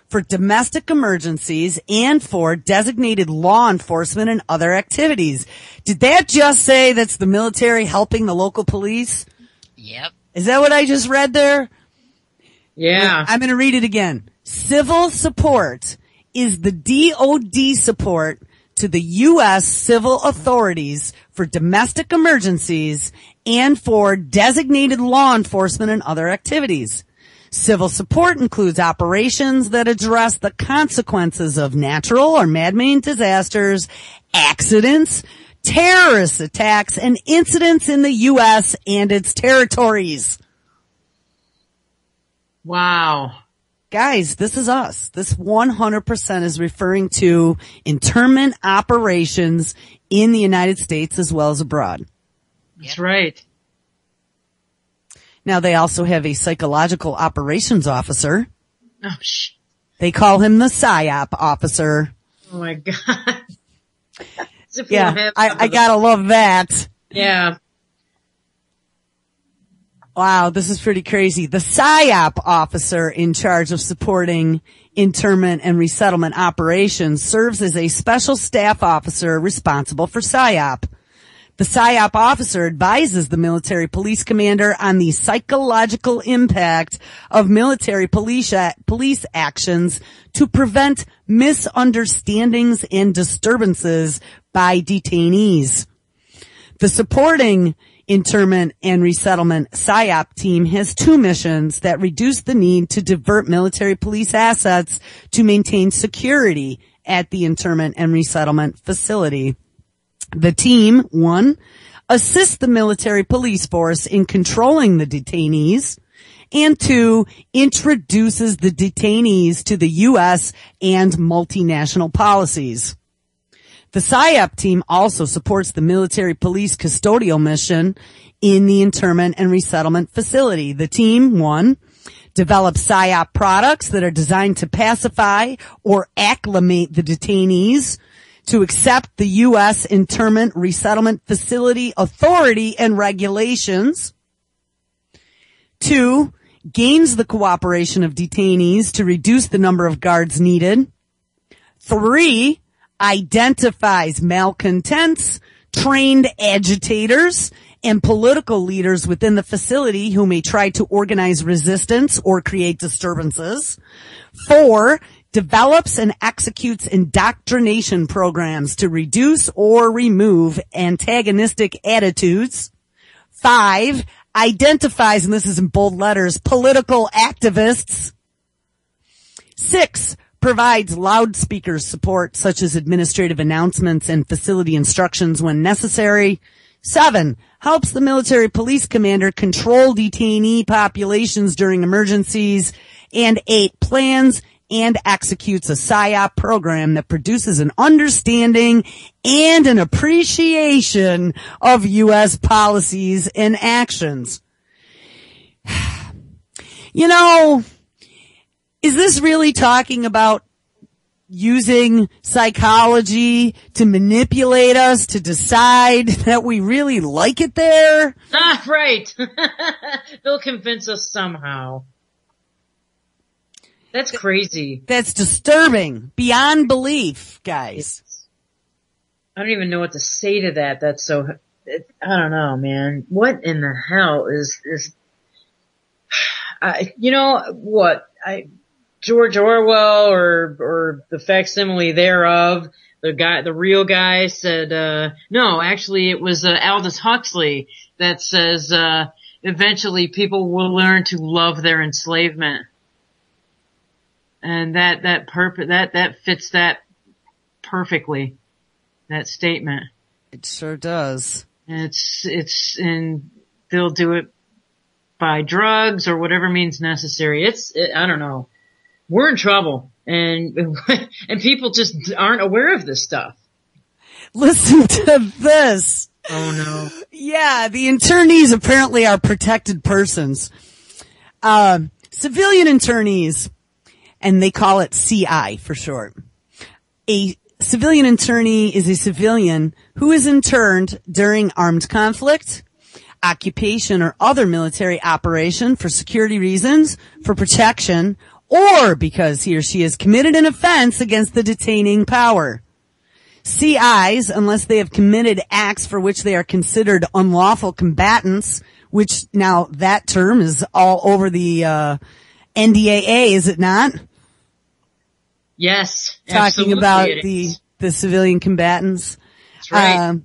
for domestic emergencies and for designated law enforcement and other activities. Did that just say that's the military helping the local police? Yep. Is that what I just read there? Yeah. I'm going to read it again. Civil support is the DoD support to the U.S. civil authorities for domestic emergencies and for designated law enforcement and other activities. Civil support includes operations that address the consequences of natural or man-made disasters, accidents, terrorist attacks, and incidents in the U.S. and its territories. Wow. Guys, this is us. This 100% is referring to internment operations in the United States as well as abroad. That's right. Now, they also have a psychological operations officer. Oh, They call him the PSYOP officer. Oh, my God. Yeah, I gotta love that. Yeah. Wow, this is pretty crazy. The PSYOP officer in charge of supporting internment and resettlement operations serves as a special staff officer responsible for PSYOP. The PSYOP officer advises the military police commander on the psychological impact of military police actions to prevent misunderstandings and disturbances by detainees. The supporting Internment and Resettlement PSYOP team has two missions that reduce the need to divert military police assets to maintain security at the internment and resettlement facility. The team, 1, assists the military police force in controlling the detainees, and 2, introduces the detainees to the U.S. and multinational policies. The PSYOP team also supports the military police custodial mission in the internment and resettlement facility. The team, 1, develops PSYOP products that are designed to pacify or acclimate the detainees to accept the U.S. internment resettlement facility authority and regulations. 2, gains the cooperation of detainees to reduce the number of guards needed. 3, identifies malcontents, trained agitators, and political leaders within the facility who may try to organize resistance or create disturbances. 4, develops and executes indoctrination programs to reduce or remove antagonistic attitudes. 5, identifies, and this is in bold letters, political activists. 6, provides loudspeaker support such as administrative announcements and facility instructions when necessary. 7, helps the military police commander control detainee populations during emergencies. And 8, plans and executes a PSYOP program that produces an understanding and an appreciation of U.S. policies and actions. You know, is this really talking about using psychology to manipulate us to decide that we really like it there? Ah, right. They'll convince us somehow. That's crazy. That's disturbing beyond belief, guys. I don't even know what to say to that. That's so, I don't know, man. What in the hell is, you know what, George Orwell or the facsimile thereof, the real guy said, no, actually it was, Aldous Huxley that says, eventually people will learn to love their enslavement. And that fits that perfectly, that statement. It sure does. And they'll do it by drugs or whatever means necessary. I don't know. We're in trouble, and people just aren't aware of this stuff. Listen to this. Oh no. Yeah, the internees apparently are protected persons. Civilian internees, and they call it CI for short. A civilian internee is a civilian who is interned during armed conflict, occupation, or other military operation for security reasons, for protection, or because he or she has committed an offense against the detaining power. CIs, unless they have committed acts for which they are considered unlawful combatants, which now that term is all over the NDAA, is it not? Yes, talking about the civilian combatants. That's right.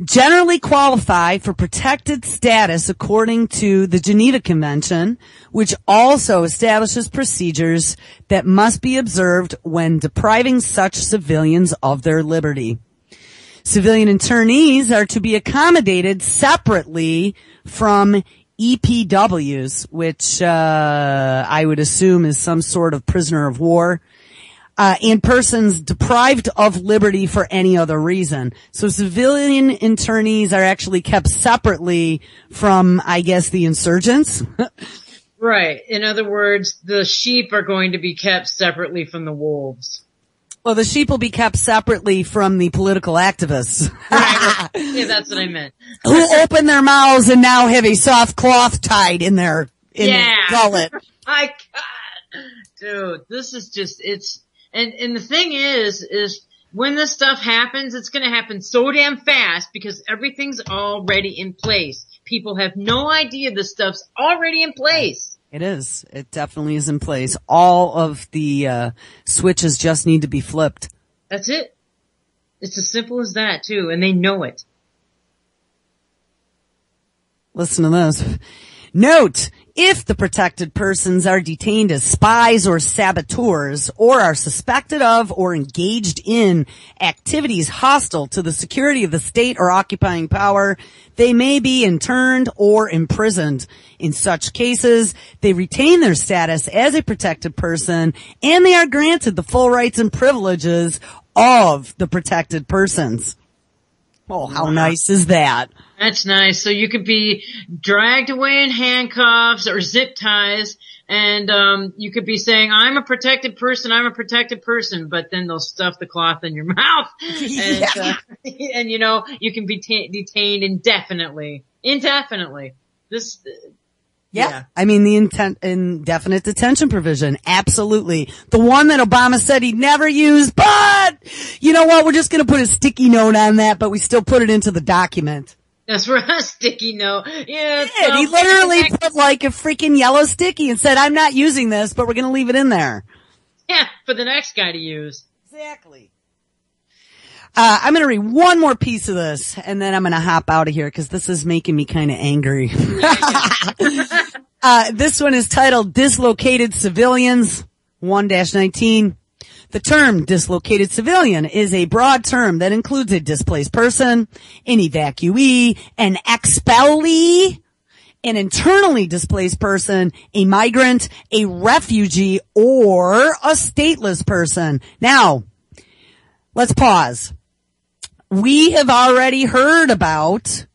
Generally qualify for protected status according to the Geneva Convention, which also establishes procedures that must be observed when depriving such civilians of their liberty. Civilian internees are to be accommodated separately from EPWs, which I would assume is some sort of prisoner of war. And persons deprived of liberty for any other reason. So civilian internees are actually kept separately from, I guess, the insurgents. Right. In other words, the sheep are going to be kept separately from the wolves. Well, the sheep will be kept separately from the political activists. Right. Yeah, that's what I meant. Who open their mouths and now have a soft cloth tied in their gullet. My God. Dude, this is just, And the thing is when this stuff happens, it's gonna happen so damn fast because everything's already in place. People have no idea this stuff's already in place. It is. It definitely is in place. All of the switches just need to be flipped. That's it. It's as simple as that too, and they know it. Listen to this. Note, if the protected persons are detained as spies or saboteurs or are suspected of or engaged in activities hostile to the security of the state or occupying power, they may be interned or imprisoned. In such cases, they retain their status as a protected person and they are granted the full rights and privileges of the protected persons. Oh, how nice is that? That's nice. So you could be dragged away in handcuffs or zip ties, and you could be saying, I'm a protected person, but then they'll stuff the cloth in your mouth. And, and you know, you can be detained indefinitely. This, yeah. I mean, the indefinite detention provision. Absolutely. The one that Obama said he'd never use, but you know what? We're just going to put a sticky note on that, but we still put it into the document. That's right, a sticky note. Yeah. He literally put like a freaking yellow sticky and said, I'm not using this, but we're going to leave it in there. Yeah, for the next guy to use. Exactly. I'm going to read one more piece of this, and then I'm going to hop out of here because this is making me kind of angry. This one is titled Dislocated Civilians, 1-19. The term dislocated civilian is a broad term that includes a displaced person, an evacuee, an expellee, an internally displaced person, a migrant, a refugee, or a stateless person. Now, let's pause. We have already heard about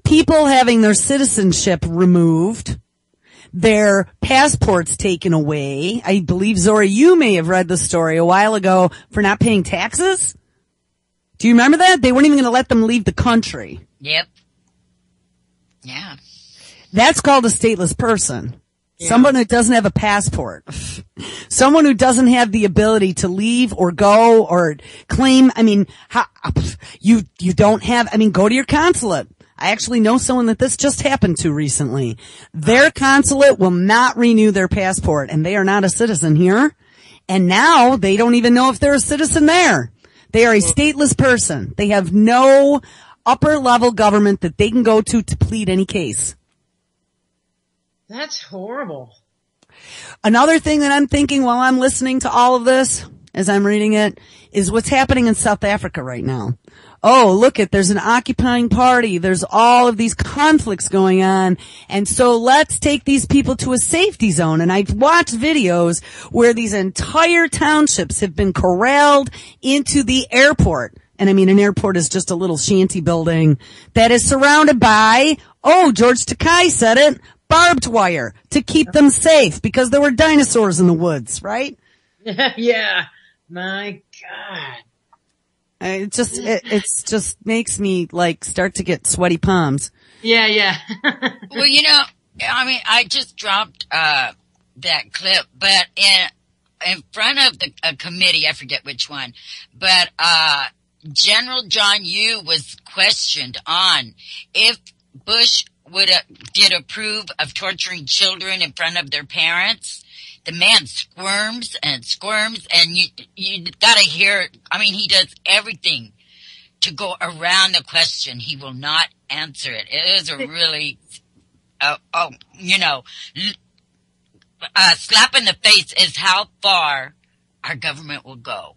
people having their citizenship removed, their passports taken away. I believe, Zora, you may have read the story a while ago for not paying taxes. Do you remember that? They weren't even going to let them leave the country. Yep. Yeah. That's called a stateless person. Yeah. Someone who doesn't have a passport. Someone who doesn't have the ability to leave or go or claim. I mean, you don't have, I mean, go to your consulate. I actually know someone that this just happened to recently. Their consulate will not renew their passport and they are not a citizen here. And now they don't even know if they're a citizen there. They are a stateless person. They have no upper level government that they can go to plead any case. That's horrible. Another thing that I'm thinking while I'm listening to all of this, as I'm reading it, is what's happening in South Africa right now. Oh, look there's an occupying party. There's all of these conflicts going on. And so let's take these people to a safety zone. And I've watched videos where these entire townships have been corralled into the airport. And I mean, an airport is just a little shanty building that is surrounded by, George Takei said it, barbed wire to keep them safe because there were dinosaurs in the woods, right? Yeah. My God. It just makes me like start to get sweaty palms. Yeah. Well, you know, I mean, I just dropped, that clip, but in front of a committee, I forget which one, but, General John Yoo was questioned on if Bush did approve of torturing children in front of their parents. The man squirms, and you gotta hear, I mean, he does everything to go around the question. He will not answer it. It is a really, slap in the face is how far our government will go.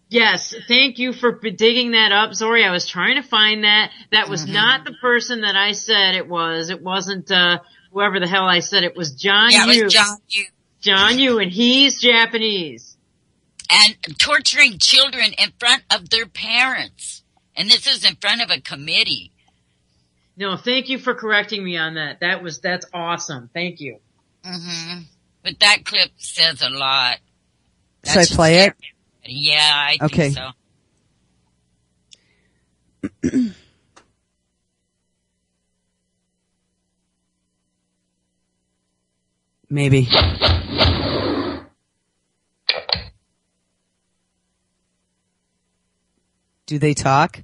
Yes, thank you for digging that up, Zori. I was trying to find that. That was not the person that I said it was. It wasn't whoever the hell I said it was. John Yoo. Yeah, it was John Yoo. John Yoo, and he's Japanese. And torturing children in front of their parents. And this is in front of a committee. No, thank you for correcting me on that. That's awesome. Thank you. Mm-hmm. But that clip says a lot. Should I play it? Yeah, I think so. Maybe. Do they talk?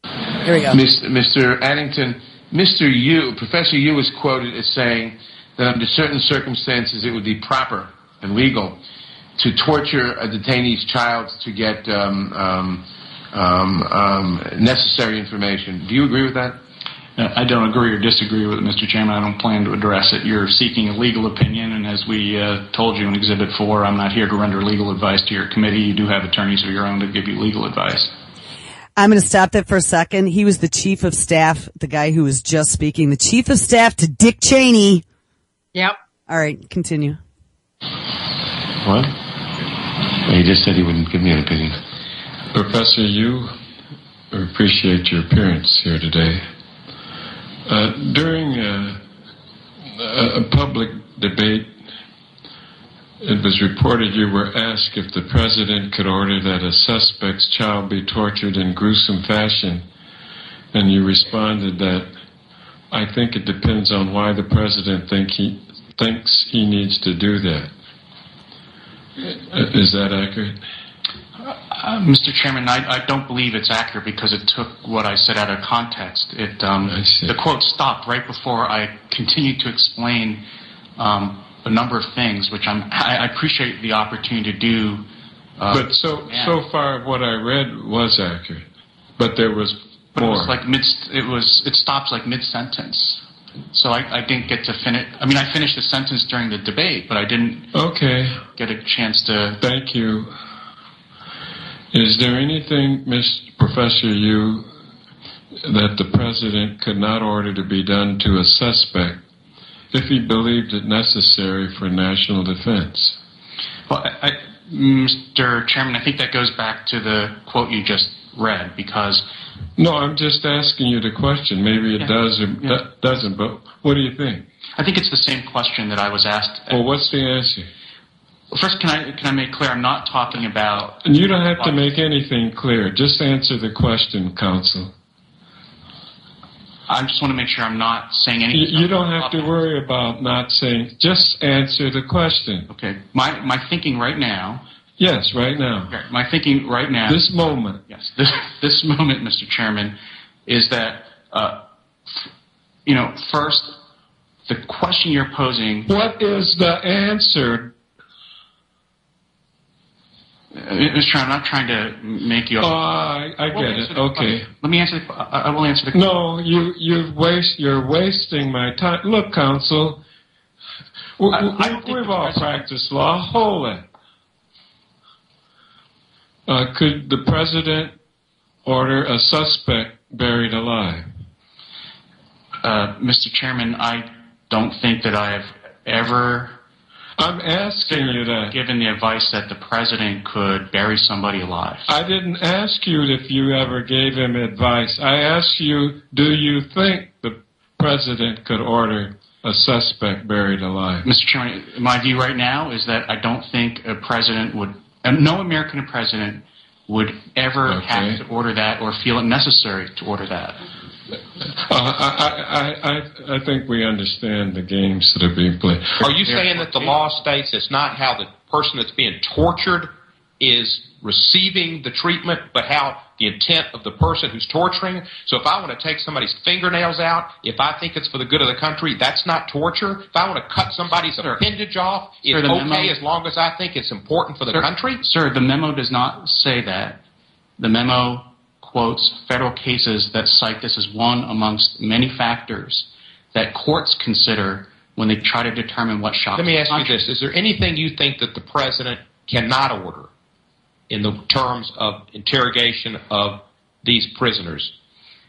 Here we go. Mr. Addington, Mr. Yoo, Professor Yoo is quoted as saying that under certain circumstances it would be proper and legal to torture a detainee's child to get necessary information. Do you agree with that? I don't agree or disagree with it, Mr. Chairman. I don't plan to address it. You're seeking a legal opinion, and as we told you in Exhibit 4, I'm not here to render legal advice to your committee. You do have attorneys of your own to give you legal advice. I'm going to stop that for a second. He was the chief of staff, the guy who was just speaking, the chief of staff to Dick Cheney. Yep. All right, continue. What? He just said he wouldn't give me an opinion. Professor, you appreciate your appearance here today. During a public debate, it was reported you were asked if the president could order that a suspect's child be tortured in gruesome fashion, and you responded that, I think it depends on why the president thinks he needs to do that. Is that accurate? Mr. Chairman, I don't believe it's accurate because it took what I said out of context. The quote stopped right before I continued to explain a number of things, which I appreciate the opportunity to do. But so far, what I read was accurate, but there was more. It stops like mid-sentence. So I didn't get to finish. I mean, I finished the sentence during the debate, but I didn't get a chance to. Thank you. Is there anything, Professor Yu, that the president could not order to be done to a suspect if he believed it necessary for national defense? Well, Mr. Chairman, I think that goes back to the quote you just read, because... No, I'm just asking you the question. Maybe it does or doesn't, but what do you think? I think it's the same question that I was asked. Well, what's the answer? First, can I make clear I'm not talking about... You don't have to make anything clear. Just answer the question, counsel. I just want to make sure I'm not saying anything. You don't have to worry about not saying... Just answer the question. Okay. My thinking right now... Yes, right now. Okay. My thinking right now... This moment. Yes. This moment, Mr. Chairman, is that, first, the question you're posing... What is the answer? Mr. Chairman, I'm not trying to make you... I get it. Okay. Let me answer I will answer the question. No, you're wasting my time. Look, counsel, we've all practiced law. Hold it. Could the president order a suspect buried alive? Mr. Chairman, I don't think that I have ever... I'm asking you that. Given the advice that the president could bury somebody alive. I didn't ask you if you ever gave him advice. I asked you, do you think the president could order a suspect buried alive? Mr. Chairman, my view right now is that I don't think a president would, no American president would ever have to order that or feel it necessary to order that. I think we understand the games that are being played. Are you saying that the law states it's not how the person that's being tortured is receiving the treatment, but how the intent of the person who's torturing? So if I want to take somebody's fingernails out, if I think it's for the good of the country, that's not torture? If I want to cut somebody's appendage off, it's okay as long as I think it's important for the country? Sir, the memo does not say that. The memo quotes federal cases that cite this as one amongst many factors that courts consider when they try to determine what shocks. Let me ask you this. Is there anything you think that the president cannot order in the terms of interrogation of these prisoners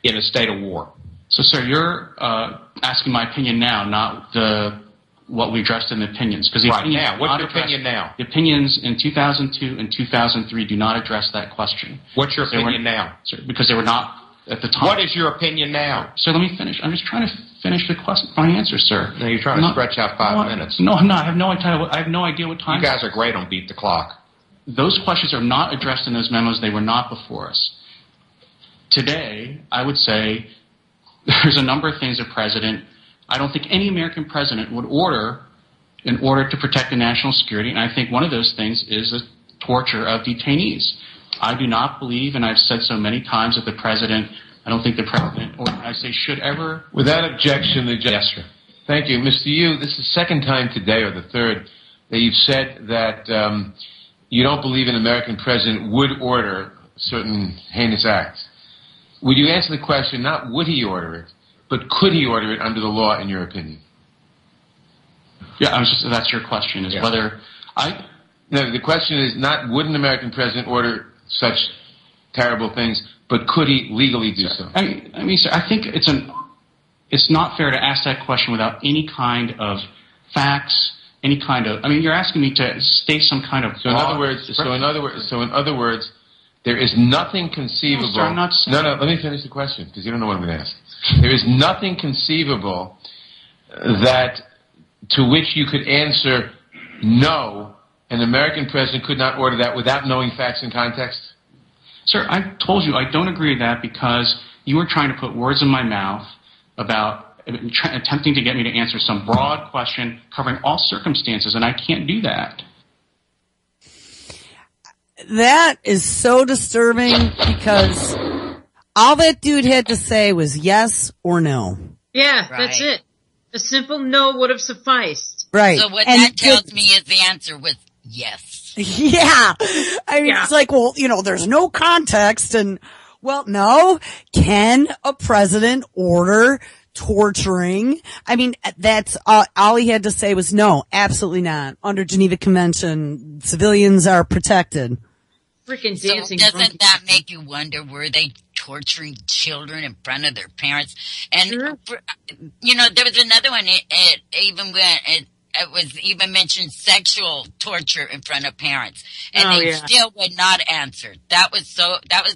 in a state of war? So, sir, you're asking my opinion now, not what we addressed in the opinions. Right now. What's your opinion now? The opinions in 2002 and 2003 do not address that question. What's your opinion now? Sir, because they were not at the time. What is your opinion now? Sir, let me finish. I'm just trying to finish the question, my answer, sir. No, you're trying to stretch out 5 minutes. No, I'm not. I have no idea what time. You guys are great on beat the clock. Those questions are not addressed in those memos. They were not before us. Today, I would say there's a number of things the president, I don't think any American president would order in order to protect the national security, and I think one of those things is the torture of detainees. I do not believe, and I've said so many times, that the president, I don't think the president, or I say should ever... Without objection, the Yes, sir. Thank you. Mr. Yu, this is the second time today, or the third, that you've said that you don't believe an American president would order certain heinous acts. Would you answer the question, not would he order it, but could he order it under the law, in your opinion? Yeah, that's your question, is whether No, the question is not would an American president order such terrible things, but could he legally do so? I mean, sir, I think it's not fair to ask that question without any kind of facts, any kind of. I mean, you're asking me to state some kind of. So in other words, there is nothing conceivable. No, sir, I'm not saying. No. Let me finish the question because you don't know what I'm going to ask. There is nothing conceivable that to which you could answer no. An American president could not order that without knowing facts and context? Sir, I told you I don't agree with that because you were trying to put words in my mouth about attempting to get me to answer some broad question covering all circumstances, and I can't do that. That is so disturbing because all that dude had to say was yes or no. Yeah, Right. that's it. A simple no would have sufficed. Right. So what And that tells me is the answer was yes. Yeah. I mean, Yeah. it's like, well, there's no context and, well, no. Can a president order torturing? I mean, that's, all he had to say was no, absolutely not. Under Geneva Convention, civilians are protected. Freaking So dancing. doesn't that make you wonder, were they torturing children in front of their parents? And, Sure. there was another one, it even went, it was even mentioned sexual torture in front of parents. And Oh, they yeah. still would not answer. That was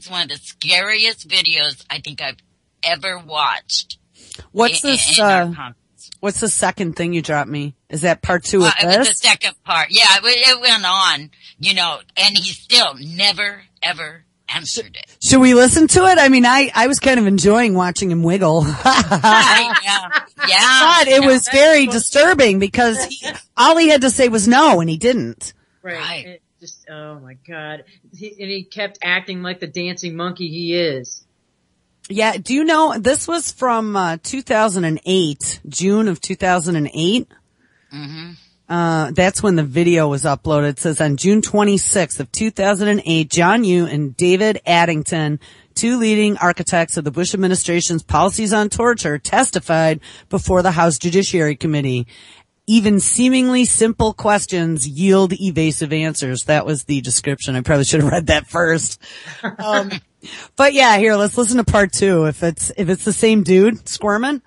one of the scariest videos I think I've ever watched. What's in this, our conference. what's the second thing you dropped me? Is that part 2 of It was the this? second part. Yeah, it went on, and he still never, ever answered it. Should we listen to it? I mean, I was kind of enjoying watching him wiggle. Yeah. But it was very disturbing because all he had to say was no, and he didn't. Right. It just, oh my God. And he kept acting like the dancing monkey he is. Yeah, do you know, this was from 2008, June of 2008. That's when the video was uploaded. It says on June 26th of 2008, John Yoo and David Addington, 2 leading architects of the Bush administration's policies on torture, testified before the House Judiciary Committee. Even seemingly simple questions yield evasive answers. That was the description. I probably should have read that first. But yeah, here, let's listen to part 2. If it's the same dude squirming.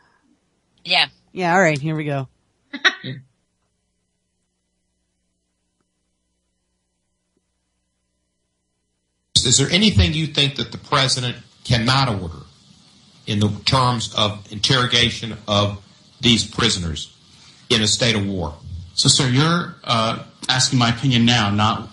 Yeah. Yeah, all right, here we go. Is there anything you think that the president cannot order in the terms of interrogation of these prisoners in a state of war? So, sir, you're asking my opinion now, not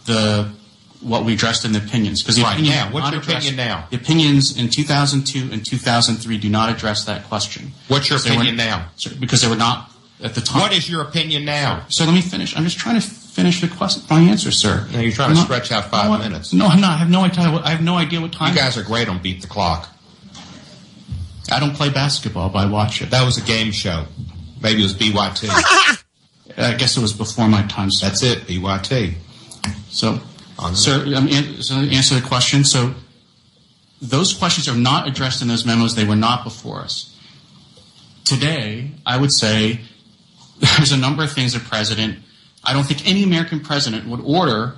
what we addressed in the opinions. Because Right now, what's your opinion now? The opinions in 2002 and 2003 do not address that question. What's your opinion now? Sir, because they were not at the time. What is your opinion now? So let me finish. I'm just trying to finish the question, my answer, sir. Now you're trying to stretch out 5 minutes. No, I'm not. I have no idea what time. You guys are great on Beat the Clock. I don't play basketball, but I watch it. That was a game show. Maybe it was BYT. I guess it was before my time, sir. That's it, BYT. So, sir, so to answer the question. So, those questions are not addressed in those memos. They were not before us. Today, I would say there's a number of things the president, I don't think any American president would order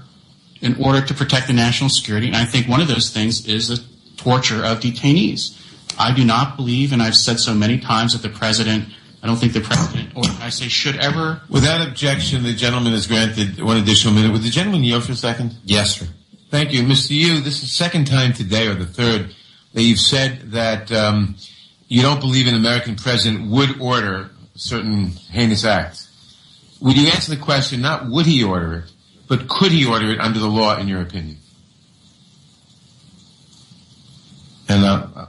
in order to protect the national security. And I think one of those things is the torture of detainees. I do not believe, and I've said so many times, that the president, I don't think the president, or I say should ever. Without objection, the gentleman is granted 1 additional minute. Would the gentleman yield for a second? Yes, sir. Thank you. Mr. Yu, this is the second time today, or the third, that you've said that you don't believe an American president would order certain heinous acts. Would you answer the question, not would he order it, but could he order it under the law, in your opinion? And no,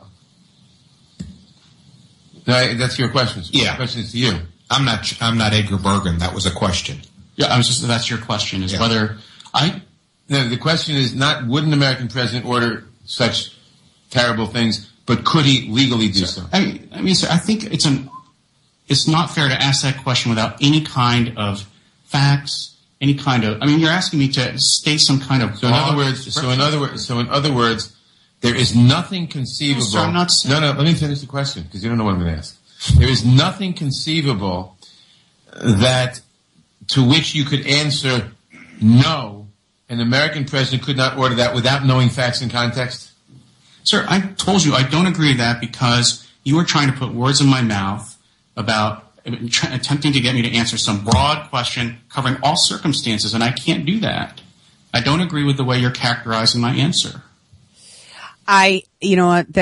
that's your question. Yeah. The question is to you. I'm not Edgar Bergen. That was a question. Yeah, that's your question, is whether No, the question is not would an American president order such terrible things, but could he legally do so? I mean, sir, I think it's not fair to ask that question without any kind of facts, any kind of. I mean, you're asking me to state some kind of. So in other words, there is nothing conceivable. No, sir, I'm not saying. No. Let me finish the question because you don't know what I'm going to ask. There is nothing conceivable that to which you could answer no, an American president could not order that without knowing facts and context? Sir, I told you I don't agree with that because you were trying to put words in my mouth about attempting to get me to answer some broad question covering all circumstances, and I can't do that. I don't agree with the way you're characterizing my answer. You know what,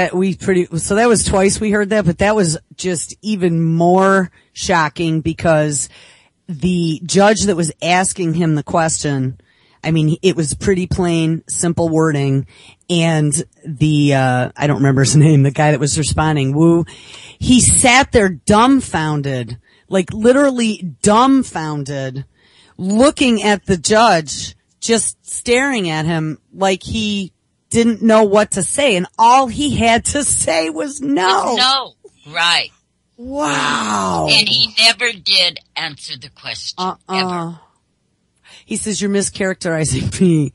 so that was twice we heard that, but that was just even more shocking because the judge that was asking him the question, I mean, it was pretty plain, simple wording, and I don't remember his name, the guy that was responding, Wu, he sat there dumbfounded, like literally dumbfounded, looking at the judge, just staring at him like he didn't know what to say, and all he had to say was no. No, right. Wow. And he never did answer the question, ever. He says, you're mischaracterizing me.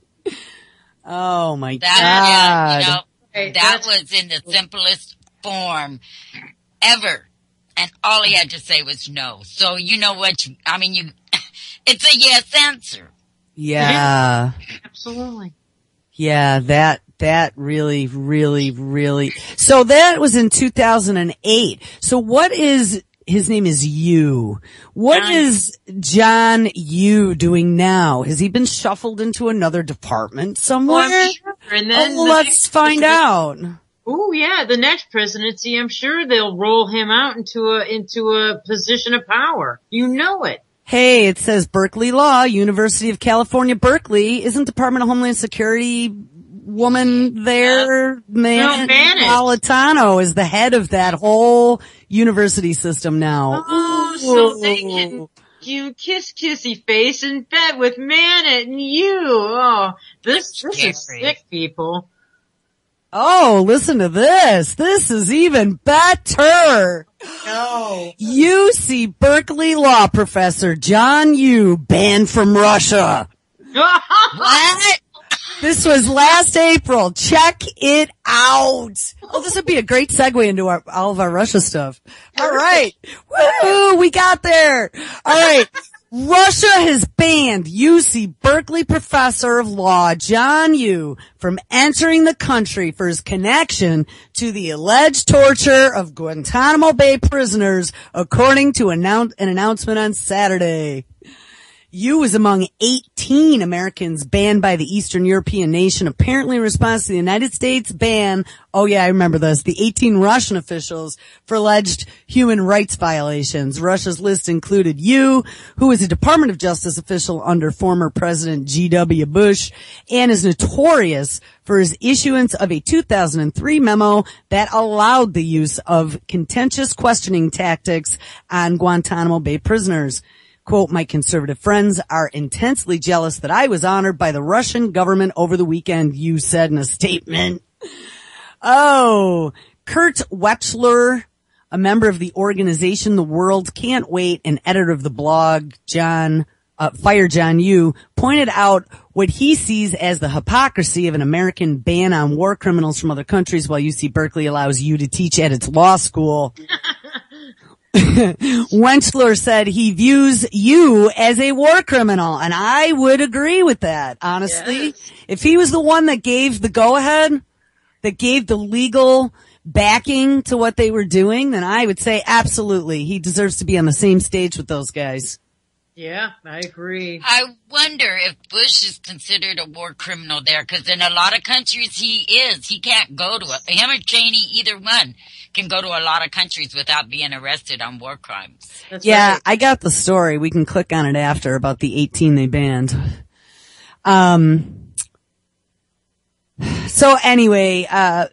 Oh my God. That was in the simplest form ever. And all he had to say was no. So you know what, it's a yes answer. Yeah. Absolutely. Yeah, that really, really, really. So that was in 2008. So what is, his name is Yu. What is John Yu doing now? Has he been shuffled into another department somewhere? Well, I'm sure. And then let's find out. Oh yeah, the next presidency, I'm sure they'll roll him out into a position of power. You know it. Hey, it says Berkeley Law, University of California, Berkeley. Isn't Department of Homeland Security woman there? Napolitano is the head of that whole university system now. Oh, so they can you kiss kissy face in bed with Manet and you. Oh, this is sick, people. Oh, listen to this. This is even better. No. UC Berkeley law professor John Yu banned from Russia. What? This was last April. Check it out. Oh, this would be a great segue into all of our Russia stuff. All right. Woo, we got there. All right. Russia has banned UC Berkeley professor of law John Yu from entering the country for his connection to the alleged torture of Guantanamo Bay prisoners, according to an announcement on Saturday. Yu was among 18 Americans banned by the Eastern European nation, apparently in response to the United States ban, oh yeah, I remember this, the 18 Russian officials for alleged human rights violations. Russia's list included Yu, who was a Department of Justice official under former President G.W. Bush, and is notorious for his issuance of a 2003 memo that allowed the use of contentious questioning tactics on Guantanamo Bay prisoners. Quote, my conservative friends are intensely jealous that I was honored by the Russian government over the weekend, Yu said in a statement. Oh, Kurt Wechsler, a member of the organization The World Can't Wait and editor of the blog Fire John Yu, pointed out what he sees as the hypocrisy of an American ban on war criminals from other countries while UC Berkeley allows Yu to teach at its law school. Wechsler said he views Yu as a war criminal, and I would agree with that, honestly. Yes. If he was the one that gave the go-ahead, that gave the legal backing to what they were doing, then I would say absolutely, he deserves to be on the same stage with those guys. Yeah, I agree. I wonder if Bush is considered a war criminal there, because in a lot of countries he is. He can't go to him or Cheney, either one, can go to a lot of countries without being arrested on war crimes. That's right. I got the story. We can click on it after about the 18 they banned. So anyway, I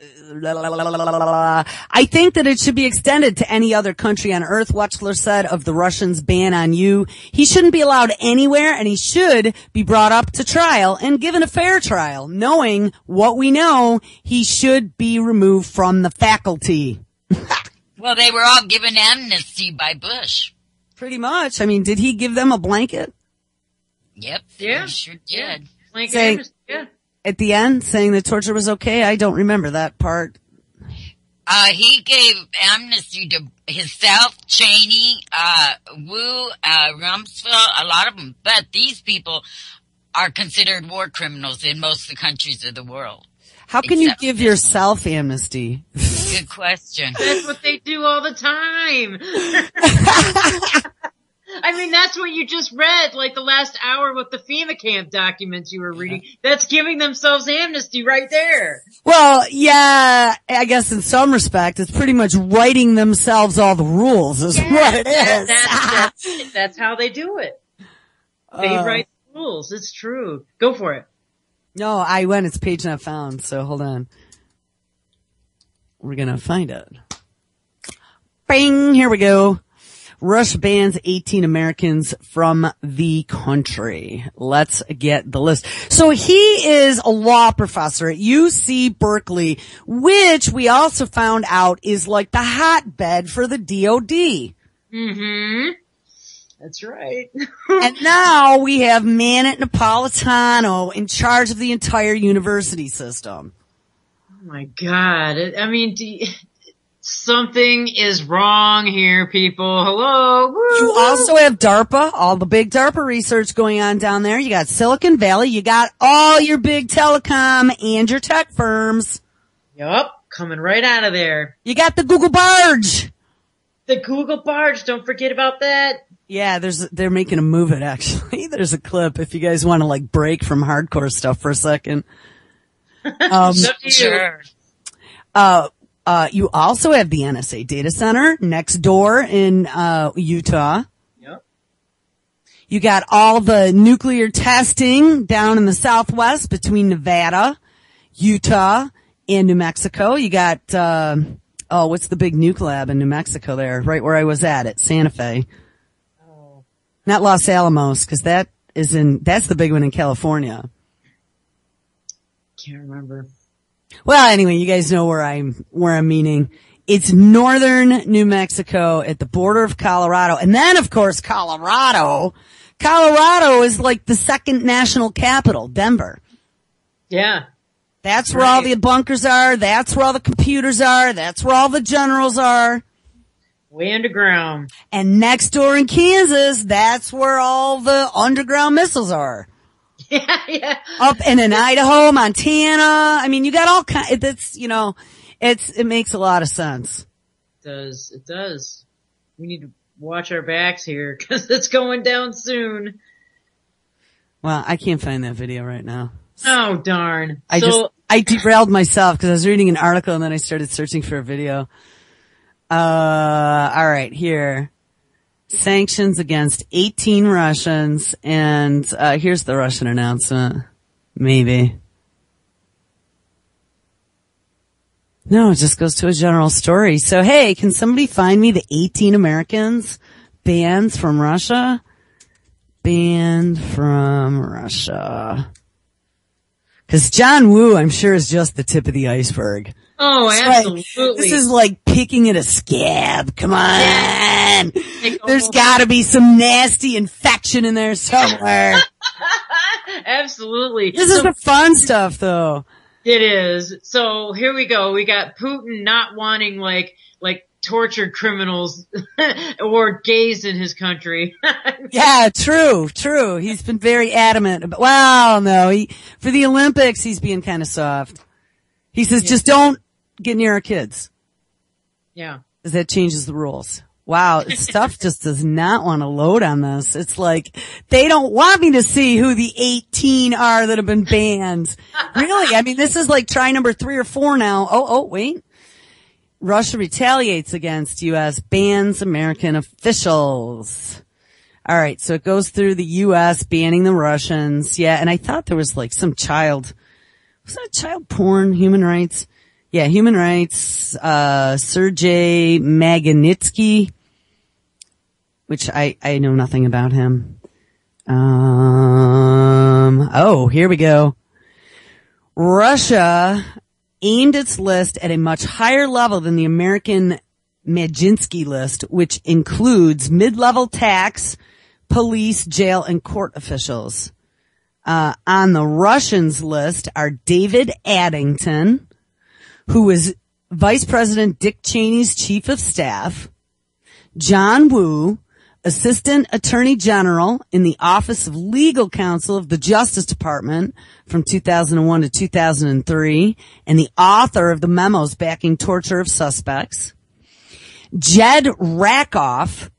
think that it should be extended to any other country on earth, Wechsler said of the Russians' ban on Yu. He shouldn't be allowed anywhere, and he should be brought up to trial and given a fair trial. Knowing what we know, he should be removed from the faculty. Well, they were all given amnesty by Bush. Pretty much. I mean, did he give them a blanket? Yep. Yeah. He sure did. Blanket amnesty, yeah. At the end, saying that torture was okay? I don't remember that part. He gave amnesty to himself, Cheney, Wu, Rumsfeld, a lot of them. But these people are considered war criminals in most of the countries of the world. How can you give yourself amnesty? Good question. That's what they do all the time. I mean, that's what you just read, like the last hour with the FEMA camp documents you were reading. That's giving themselves amnesty right there. Well, yeah, I guess in some respect, it's pretty much writing themselves all the rules is what it is. That's how they do it. They write the rules. It's true. Go for it. No, I went. It's page not found, so hold on. We're gonna find it. Bing! Here we go. Russia bans 18 Americans from the country. Let's get the list. So he is a law professor at UC Berkeley, which we also found out is like the hotbed for the DOD. Mm-hmm. That's right. And now we have Manit Napolitano in charge of the entire university system. Oh my God. I mean, something is wrong here, people. Hello. Woo. You also have DARPA, all the big DARPA research going on down there. You got Silicon Valley. You got all your big telecom and your tech firms. Yup. Coming right out of there. You got the Google barge. The Google barge. Don't forget about that. Yeah, they're making a move it actually. There's a clip if you guys want to like break from hardcore stuff for a second. Sure. You also have the NSA data center next door in, Utah. Yep. You got all the nuclear testing down in the Southwest between Nevada, Utah, and New Mexico. You got, what's the big nuke lab in New Mexico there? Right where I was at Santa Fe. Oh. Not Los Alamos, cause that's the big one in California. Can't remember. Well, anyway, you guys know where I'm meaning. It's northern New Mexico at the border of Colorado. And then, of course, Colorado is like the second national capital, Denver. Yeah. That's where all the bunkers are. That's where all the computers are. That's where all the generals are. Way underground. And next door in Kansas, that's where all the underground missiles are. Yeah. Up and in Idaho, Montana. I mean, you got all kinds, it makes a lot of sense. It does. We need to watch our backs here because it's going down soon. Well, I can't find that video right now. Oh, darn. I derailed myself because I was reading an article and then I started searching for a video. Alright, here. Sanctions against 18 Russians, and here's the Russian announcement. Maybe. No, it just goes to a general story. So, hey, can somebody find me the 18 Americans banned from Russia? Banned from Russia. Because John Woo, I'm sure, is just the tip of the iceberg. Oh, absolutely. This is like picking at a scab. Come on. There's gotta be some nasty infection in there somewhere. Absolutely. This is the fun stuff though. It is. So here we go. We got Putin not wanting like tortured criminals or gays in his country. Yeah, true. He's been very adamant about, well, no, for the Olympics, he's being kind of soft. He says, just don't get near our kids. Yeah. Because that changes the rules. Wow, stuff just does not want to load on this. It's like, they don't want me to see who the 18 are that have been banned. Really? I mean, this is like try number 3 or 4 now. Oh, wait. Russia retaliates against U.S., bans American officials. All right, so it goes through the U.S. banning the Russians. Yeah, and I thought there was like some was that child porn, human rights? Yeah, human rights, Sergei Magnitsky, which I know nothing about him. Here we go. Russia aimed its list at a much higher level than the American Magnitsky list, which includes mid-level tax, police, jail, and court officials. On the Russians list are David Addington, who was Vice President Dick Cheney's chief of staff, John Woo, Assistant Attorney General in the Office of Legal Counsel of the Justice Department from 2001 to 2003, and the author of the memos backing torture of suspects. Jed Rakoff,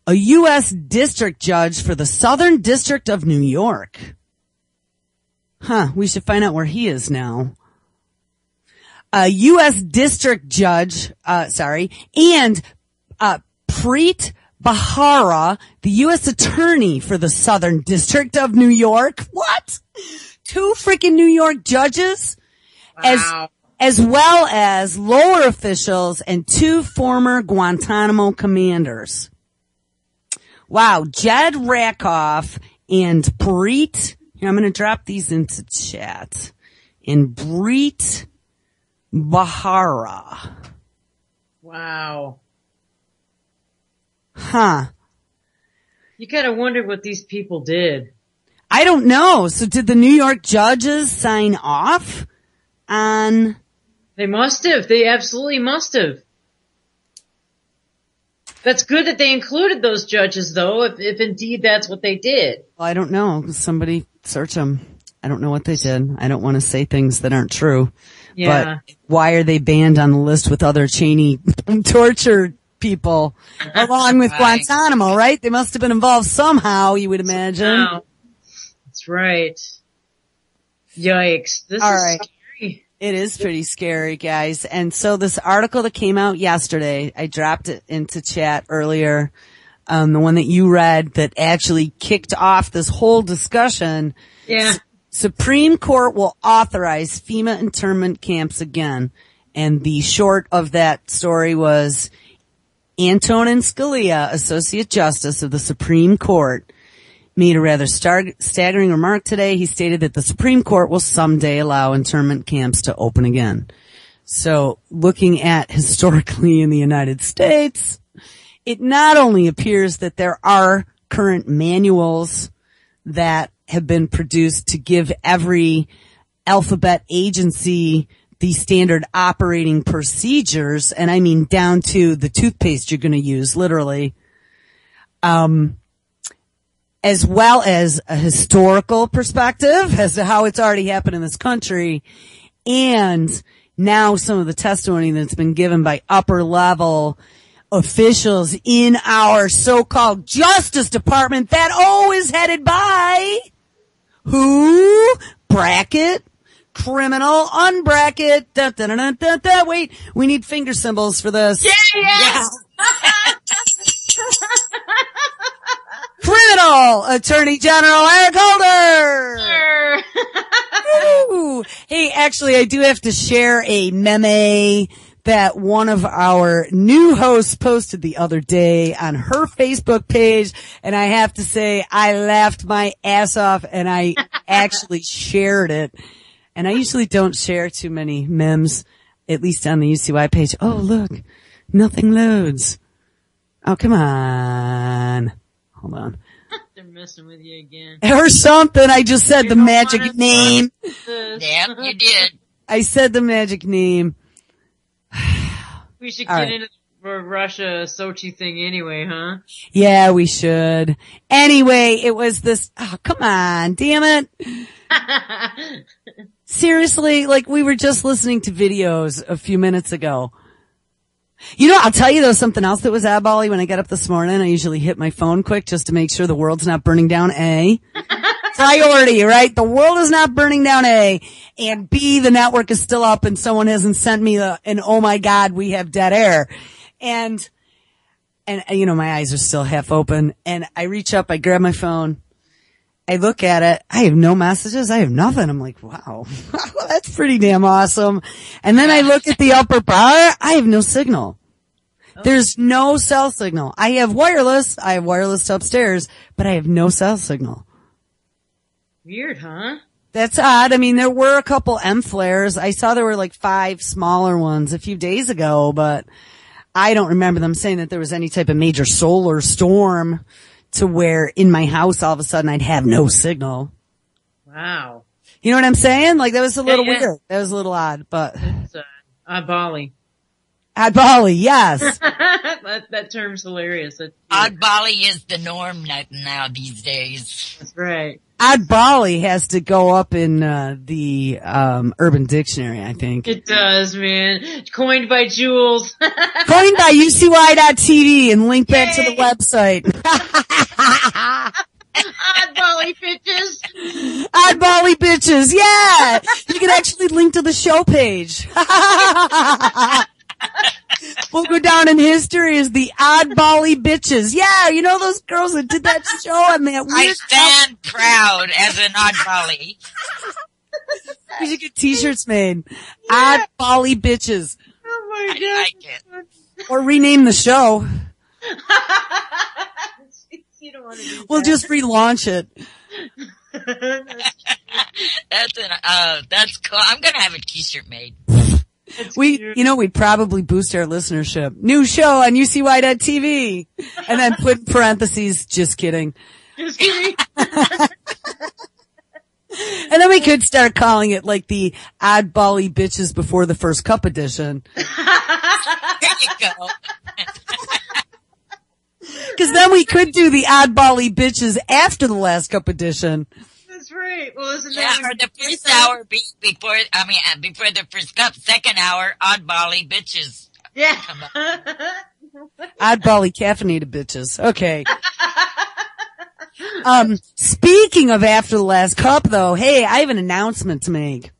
a U.S. District Judge for the Southern District of New York. We should find out where he is now. A U.S. District Judge, and Preet Bharara, the U.S. Attorney for the Southern District of New York. What? 2 freaking New York judges? Wow. As well as lower officials and 2 former Guantanamo commanders. Wow. Jed Rakoff and Preet. Here, I'm going to drop these into chat. And Preet Bharara. Wow. You gotta wonder what these people did. I don't know. So did the New York judges sign off on? They must have. They absolutely must have. That's good that they included those judges, though, if indeed that's what they did. Well, I don't know. Somebody search them. I don't know what they did. I don't want to say things that aren't true. Yeah. But why are they banned on the list with other Cheney torture people along with Guantanamo, right? They must have been involved somehow, you would imagine. Wow. That's right. Yikes. This All is right. scary. It is pretty scary, guys. And so this article that came out yesterday, I dropped it into chat earlier, the one that you read that actually kicked off this whole discussion. Yeah. Supreme Court will authorize FEMA internment camps again. And the short of that story was Antonin Scalia, Associate Justice of the Supreme Court, made a rather staggering remark today. He stated that the Supreme Court will someday allow internment camps to open again. So looking at historically in the United States, it not only appears that there are current manuals that have been produced to give every alphabet agency the standard operating procedures, and I mean down to the toothpaste you're going to use, literally, as well as a historical perspective as to how it's already happened in this country, and now some of the testimony that's been given by upper level officials in our so-called Justice Department that is headed by who? Bracket. Criminal, unbracket, wait, we need finger symbols for this. Yeah. Criminal Attorney General Eric Holder! Ooh. Hey, actually, I do have to share a meme that one of our new hosts posted the other day on her Facebook page, and I have to say, I laughed my ass off, and I actually shared it. And I usually don't share too many memes, at least on the UCY page. Oh, look, nothing loads. Oh, come on. Hold on. They're messing with you again. Or something. I just said the magic name. Yep, you did. I said the magic name. We should All get right. into the Russia Sochi thing anyway, huh? Yeah, we should. Anyway, it was this. Oh, come on. Damn it. Seriously, like we were just listening to videos a few minutes ago. You know, I'll tell you though something else that was oddbally when I got up this morning. I usually hit my phone quick just to make sure the world's not burning down. A. Priority, right? The world is not burning down. A. And B, the network is still up and someone hasn't sent me an oh my God, we have dead air. And you know, my eyes are still half open and I reach up, I grab my phone. I look at it. I have no messages. I have nothing. I'm like, wow, that's pretty damn awesome. And then I look at the upper bar. I have no signal. There's no cell signal. I have wireless. Upstairs, but I have no cell signal. Weird, huh? That's odd. I mean, there were a couple M flares. I saw there were like 5 smaller ones a few days ago, but I don't remember them saying that there was any type of major solar storm to where in my house all of a sudden I'd have no signal. Wow. You know what I'm saying? Like that was a little Yeah. weird. That was a little odd, but It's, Bali. Oddbally, yes. that term's hilarious. Oddbally is the norm now these days. That's right. Oddbally has to go up in the Urban Dictionary, I think. It does, man. Coined by Jules. Coined by UCY.tv and link back to the website. Oddbally bitches. Oddbally bitches, yeah! You can actually link to the show page. We'll go down in history as the Oddbally bitches. Yeah, you know those girls that did that show on that I weird stand proud as an oddbally. We should get t-shirts made. Yeah. Oddbally bitches. Oh my God. I like it. Or rename the show. You don't want to do We'll that. just relaunch it. That's cool. I'm gonna have a t-shirt made. We'd probably boost our listenership. New show on UCY.tv. And then put in parentheses, just kidding. Just kidding. And then we could start calling it like the Oddbally Bitches Before the First Cup edition. There you go. Cause then we could do the Oddbally Bitches after the last cup edition. That's right. Well, isn't Yeah, that or the first hour before the first cup, second hour, oddbally bitches. Yeah. Oddbally caffeinated bitches. Okay. Speaking of after the last cup though, hey, I have an announcement to make.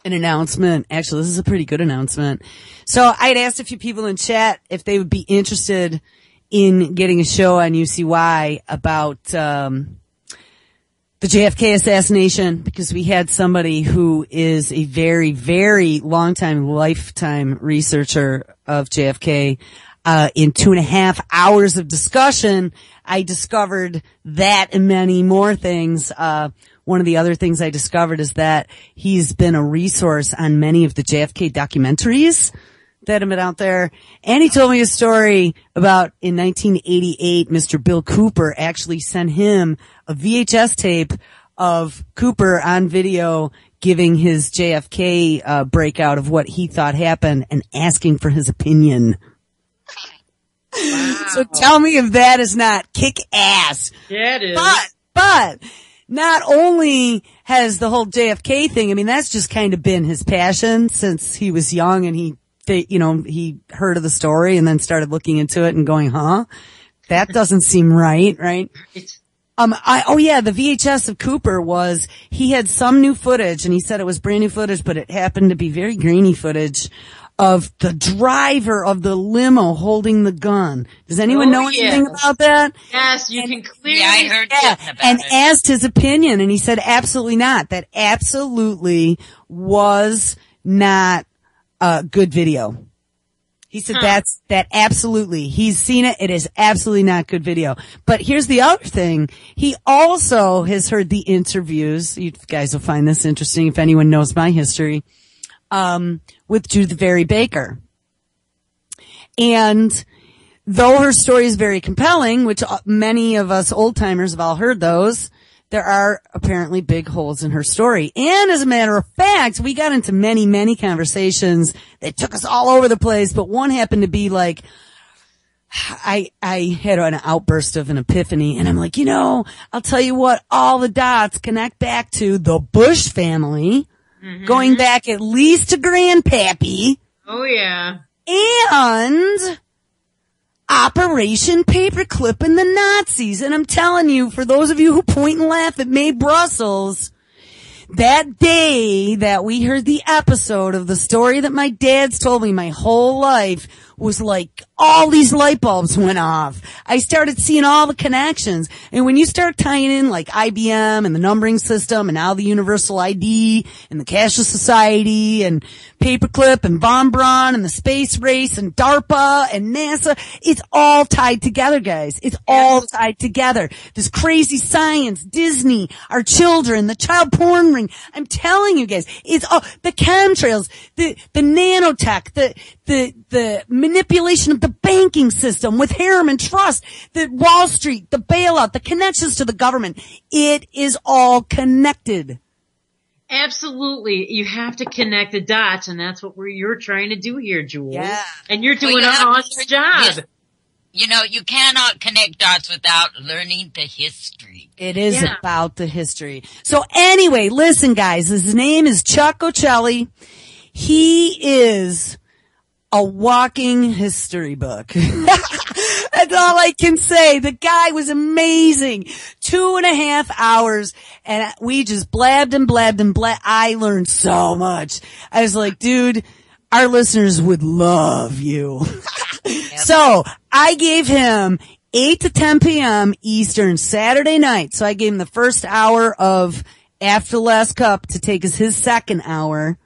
An announcement. Actually, this is a pretty good announcement. So I'd asked a few people in chat if they would be interested in getting a show on UCY about, the JFK assassination, because we had somebody who is a very, very lifetime researcher of JFK. In 2.5 hours of discussion, I discovered that and many more things. One of the other things I discovered is that he's been a resource on many of the JFK documentaries that have been out there. And he told me a story about in 1988, Mr. Bill Cooper actually sent him a VHS tape of Cooper on video giving his JFK breakout of what he thought happened and asking for his opinion. Wow. So tell me if that is not kick ass. Yeah, it is. But not only has the whole JFK thing, I mean, that's just kind of been his passion since he was young and he heard of the story and then started looking into it and going, that doesn't seem right? The VHS of Cooper he had some new footage and he said it was brand new footage, but it happened to be very grainy footage of the driver of the limo holding the gun. Does anyone know anything about that? Yes, you can clearly. Yeah, I heard about and it. asked his opinion, and he said absolutely not. That absolutely was not a good video. He said that absolutely. He's seen it. It is absolutely not good video. But here's the other thing. He also has heard the interviews. You guys will find this interesting if anyone knows my history. With Judith Very Baker. And though her story is very compelling, which many of us old timers have all heard those, there are apparently big holes in her story. And as a matter of fact, we got into many, many conversations that took us all over the place, but one happened to be like, I had an outburst of an epiphany and I'm like, I'll tell you what, all the dots connect back to the Bush family. Mm-hmm. Going back at least to Grandpappy. Oh yeah. And Operation Paperclip and the Nazis. And I'm telling you, for those of you who point and laugh at Mae Brussels, that day that we heard the episode of the story that my dad's told me my whole life was like all these light bulbs went off. I started seeing all the connections. And when you start tying in like IBM and the numbering system and now the universal ID and the cashless society and Paperclip and Von Braun and the space race and DARPA and NASA, it's all tied together, guys. It's all tied together. This crazy science, Disney, our children, the child porn ring. I'm telling you guys, it's all the chemtrails, the nanotech, the manipulation of the banking system with Harriman Trust, the Wall Street, the bailout, the connections to the government. It is all connected. Absolutely. You have to connect the dots, and that's what you're trying to do here, Jules. Yeah. And you're doing Well, you an have to awesome learn job. You know, you cannot connect dots without learning the history. It is Yeah. about the history. So anyway, listen guys, his name is Chuck Ocelli. He is a walking history book. That's all I can say. The guy was amazing. 2.5 hours and we just blabbed and blabbed and blabbed. I learned so much. I was like, dude, our listeners would love you. So I gave him 8 to 10 p.m. Eastern Saturday night. So I gave him the first hour of After Last Cup to take as his second hour.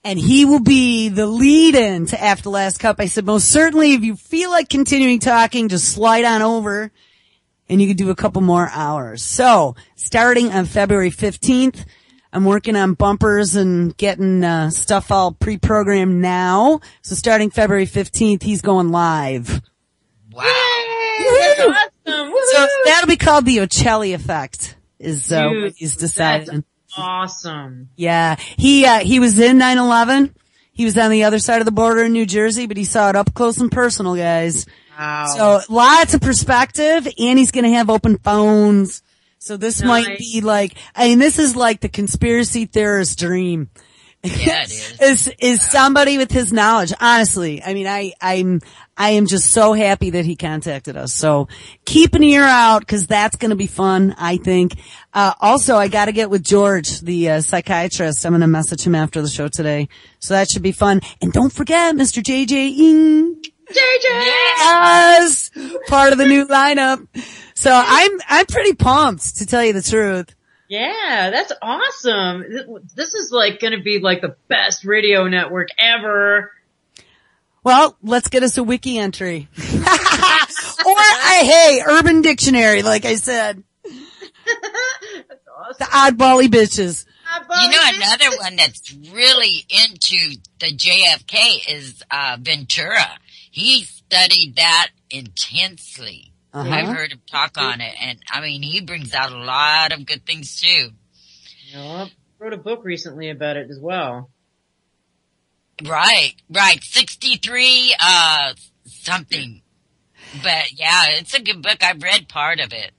And he will be the lead-in to After Last Cup. I said, most certainly, if you feel like continuing talking, just slide on over and you can do a couple more hours. So, starting on February 15th, I'm working on bumpers and getting stuff all pre-programmed now. So starting February 15th, he's going live. Wow. That's awesome. So that'll be called the Ocelli effect, is Dude, what he's decided. that's awesome. Yeah. He was in 9/11. He was on the other side of the border in New Jersey, but he saw it up close and personal, guys. Wow. So lots of perspective, and he's gonna have open phones. So this might Nice. be like, I mean, this is like the conspiracy theorist dream. Yeah, it is. is somebody with his knowledge. Honestly, I mean, I am just so happy that he contacted us. So keep an ear out because that's going to be fun, I think. Also, I got to get with George, the psychiatrist. I'm going to message him after the show today. So that should be fun. And don't forget, Mr. JJ Ng. Yes! Part of the new lineup. So I'm pretty pumped, to tell you the truth. Yeah, that's awesome. This is like going to be like the best radio network ever. Well, let's get us a wiki entry. Or hey, Urban Dictionary, like I said. That's awesome. The oddbally bitches. You know, another one that's really into the JFK is Ventura. He studied that intensely. I've heard him talk on it, and I mean, he brings out a lot of good things too. Yep. Wrote a book recently about it as well. Right. 63, something. But yeah, it's a good book. I've read part of it.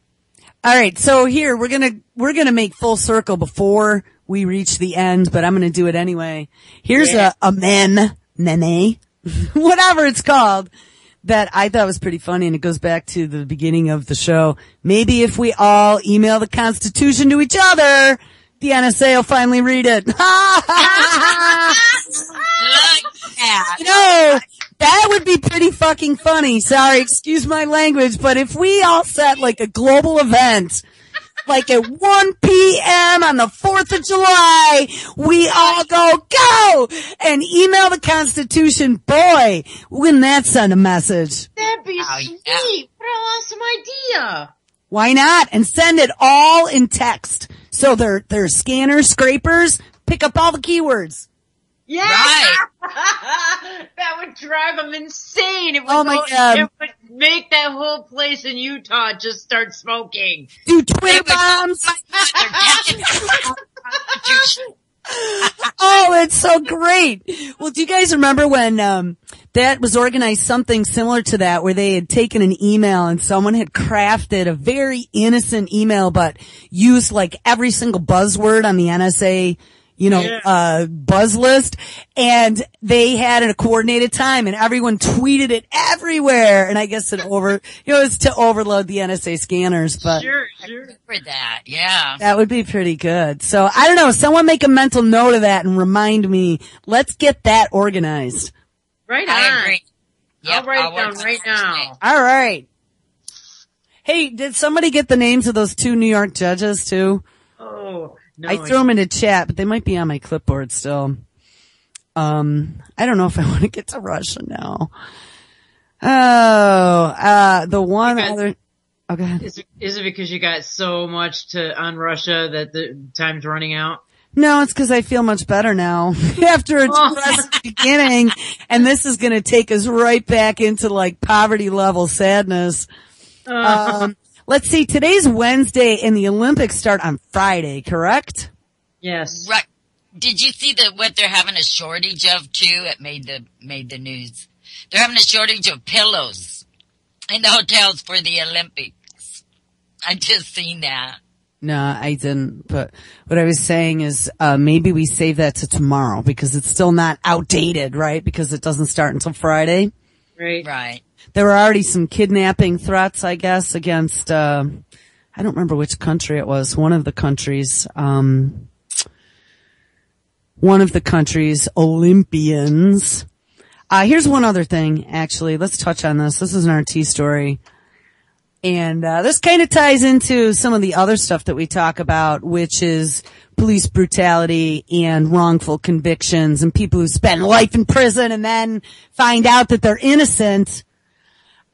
All right, so here we're gonna make full circle before we reach the end, but I'm gonna do it anyway. Here's a meme, whatever it's called, that I thought was pretty funny, and it goes back to the beginning of the show. Maybe if we all email the Constitution to each other, the NSA will finally read it. Look at that. You know, that would be pretty fucking funny. Sorry, excuse my language, but if we all set like a global event, like at 1 p.m. on the 4th of July, we all go, and email the Constitution. Boy, wouldn't that send a message? That'd be Oh, sweet. yeah. What an awesome idea. Why not? And send it all in text. So they're scanners, scrapers, pick up all the keywords. Yeah. Right. That would drive them insane. It would Oh, my God. It would make that whole place in Utah just start smoking. Do Twitter bombs. Oh, it's so great. Well, do you guys remember when that was organized, something similar to that, where they had taken an email and someone had crafted a very innocent email but used like every single buzzword on the NSA, buzz list, and they had a coordinated time and everyone tweeted it everywhere, and I guess it was to overload the NSA scanners, but Sure. For that, yeah. that would be pretty good. So I don't know, someone make a mental note of that and remind me. Let's get that organized. Right on. I agree. I'll write it work down on right it now. today. All right. Hey, did somebody get the names of those 2 New York judges too? Oh, no. I threw them into chat, but they might be on my clipboard still. I don't know if I want to get to Russia now. The one Because- other. Oh, go ahead. Is it because you got so much on Russia that the time's running out? No, it's because I feel much better now after a depressed beginning, and this is going to take us right back into like poverty level sadness. Let's see. Today's Wednesday, and the Olympics start on Friday, correct? Yes. Right. Did you see what they're having a shortage of too? It made the news. They're having a shortage of pillows in the hotels for the Olympics. I just seen that. No, I didn't. But what I was saying is, maybe we save that to tomorrow because it's still not outdated, right? Because it doesn't start until Friday. Right. Right. There were already some kidnapping threats, I guess, against, I don't remember which country it was. One of the countries, Olympians. Here's one other thing, actually. Let's touch on this. This is an RT story. And this kind of ties into some of the other stuff that we talk about, which is police brutality and wrongful convictions and people who spend life in prison and then find out that they're innocent.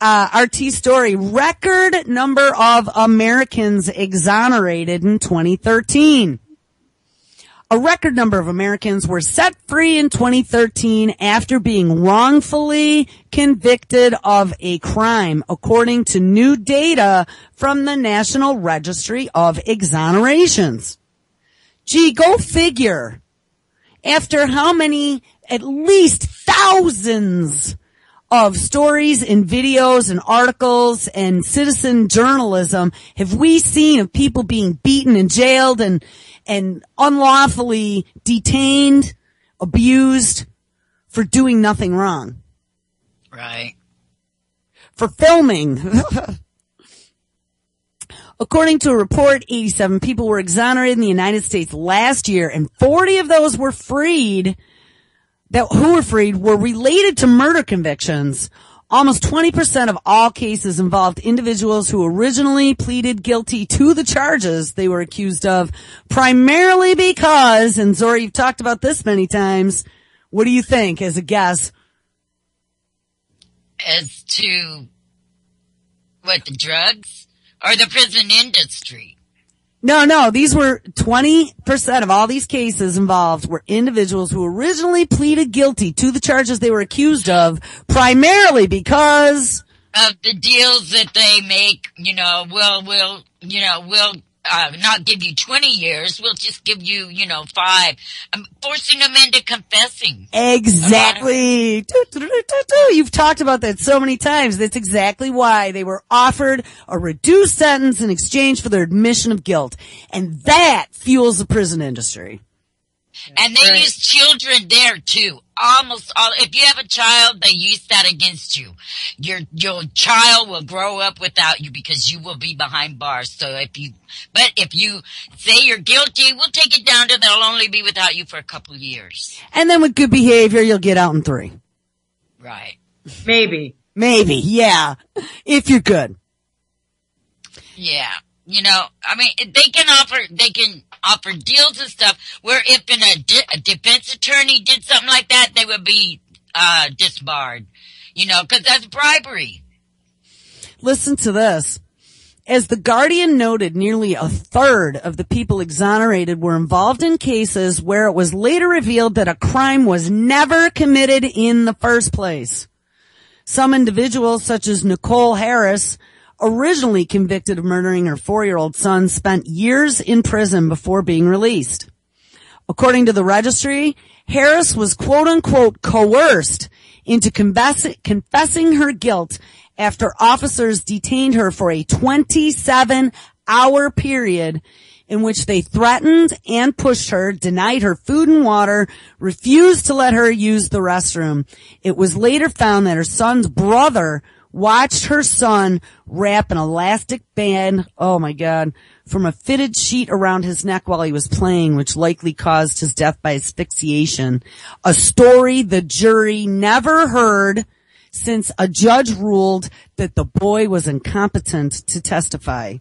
RT story, record number of Americans exonerated in 2013. A record number of Americans were set free in 2013 after being wrongfully convicted of a crime, according to new data from the National Registry of Exonerations. Gee, go figure. After how many, at least thousands of stories and videos and articles and citizen journalism have we seen of people being beaten and jailed and unlawfully detained, abused for doing nothing wrong. Right. For filming. According to a report, 87 people were exonerated in the United States last year, and 40 of those were freed, were related to murder convictions. Almost 20% of all cases involved individuals who originally pleaded guilty to the charges they were accused of, primarily because, and Zora, you've talked about this many times, what do you think as a guess? As to what, the drugs or the prison industry? No, these were 20% of all these cases involved were individuals who originally pleaded guilty to the charges they were accused of, primarily because of the deals that they make. We'll not give you 20 years. We'll just give you, 5. Forcing them into confessing. Exactly. You've talked about that so many times. That's exactly why they were offered a reduced sentence in exchange for their admission of guilt. And that fuels the prison industry. And they use children there too. Almost all. If you have a child, they use that against you. Your child will grow up without you because you will be behind bars. So if you say you're guilty, we'll take it down to they'll only be without you for a couple of years. And then with good behavior, you'll get out in 3. Right. Maybe, yeah. If you're good. Yeah. They can offer deals and stuff where if a defense attorney did something like that, they would be, disbarred, cause that's bribery. Listen to this. As The Guardian noted, nearly a third of the people exonerated were involved in cases where it was later revealed that a crime was never committed in the first place. Some individuals, such as Nicole Harris, originally convicted of murdering her 4-year-old son, spent years in prison before being released. According to the registry, Harris was quote-unquote coerced into confessing her guilt after officers detained her for a 27-hour period in which they threatened and pushed her, denied her food and water, refused to let her use the restroom. It was later found that her son's brother watched her son wrap an elastic band, oh my God, from a fitted sheet around his neck while he was playing, which likely caused his death by asphyxiation. A story the jury never heard since a judge ruled that the boy was incompetent to testify.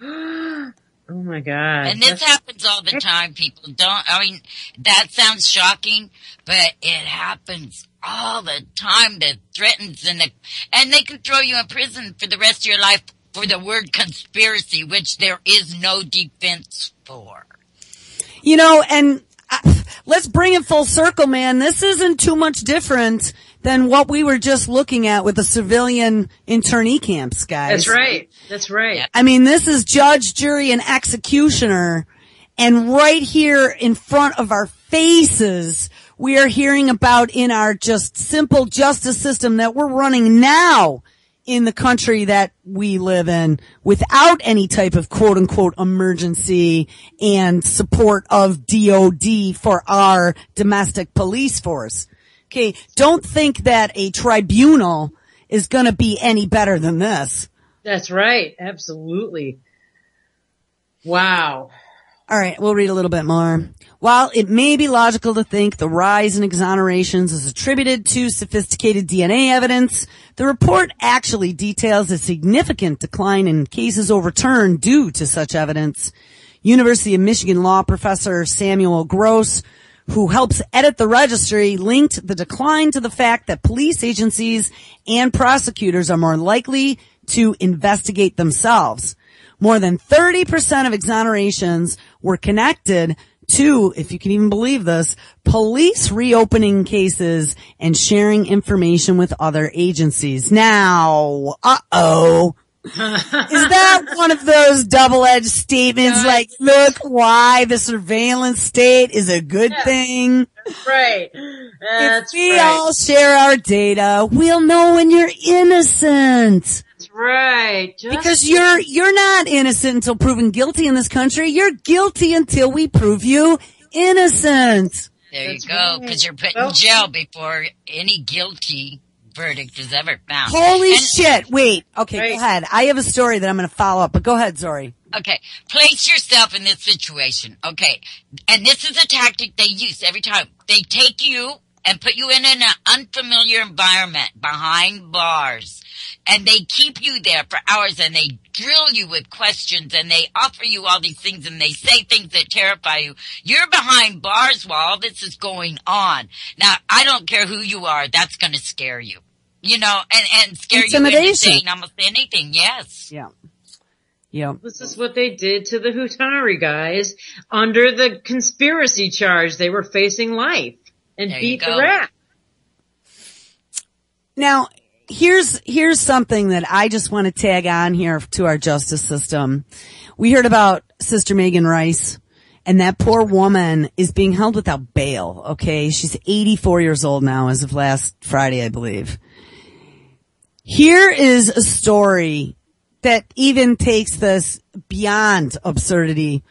Oh my God. And this happens all the time. People that sounds shocking, but it happens all the time. That threatens and they can throw you in prison for the rest of your life for the word conspiracy, which there is no defense for. And let's bring it full circle, man. This isn't too much different than what we were just looking at with the civilian internee camps, guys. That's right. I mean, this is judge, jury, and executioner. And right here in front of our faces, we are hearing about in our just simple justice system that we're running now in the country that we live in without any type of quote unquote emergency and support of DOD for our domestic police force. Okay. Don't think that a tribunal is going to be any better than this. That's right. Absolutely. Wow. All right. We'll read a little bit more. While it may be logical to think the rise in exonerations is attributed to sophisticated DNA evidence, the report actually details a significant decline in cases overturned due to such evidence. University of Michigan law professor Samuel Gross, who helps edit the registry, linked the decline to the fact that police agencies and prosecutors are more likely to investigate themselves. More than 30% of exonerations were connected to, if you can even believe this, police reopening cases and sharing information with other agencies. Now, is that one of those double-edged statements like, look why the surveillance state is a good thing? That's right. That's if we all share our data, we'll know when you're innocent. That's right. Because you're not innocent until proven guilty in this country. You're guilty until we prove you innocent. There you go, because you're put in jail before any guilty verdict is ever found. Holy shit. Wait. Okay, go ahead. I have a story that I'm going to follow up, but go ahead, Zori. Okay, place yourself in this situation. Okay, and this is a tactic they use every time. They take you and put you in an unfamiliar environment behind bars. And they keep you there for hours and they drill you with questions and they offer you all these things and they say things that terrify you. You're behind bars while all this is going on. Now, I don't care who you are. That's going to scare you, you know, and scare you into saying almost anything. Yes. Yeah. Yeah. This is what they did to the Hutari guys under the conspiracy charge. They were facing life and beat the rap. Now, here's something that I just want to tag on here to our justice system. We heard about Sister Megan Rice, and that poor woman is being held without bail, okay? She's 84 years old now as of last Friday, I believe. Here is a story that even takes this beyond absurdity.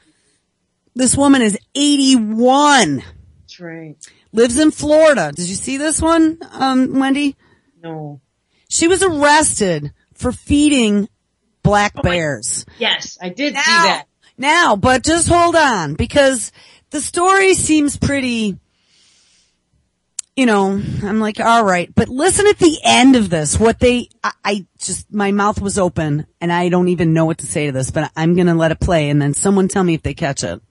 This woman is 81. That's right. Lives in Florida. Did you see this one, Wendy? No. She was arrested for feeding black bears. Yes, I did see that. Now, but just hold on, because the story seems pretty, you know, I'm like, all right, but listen at the end of this, my mouth was open and I don't even know what to say to this, but I'm going to let it play and then someone tell me if they catch it.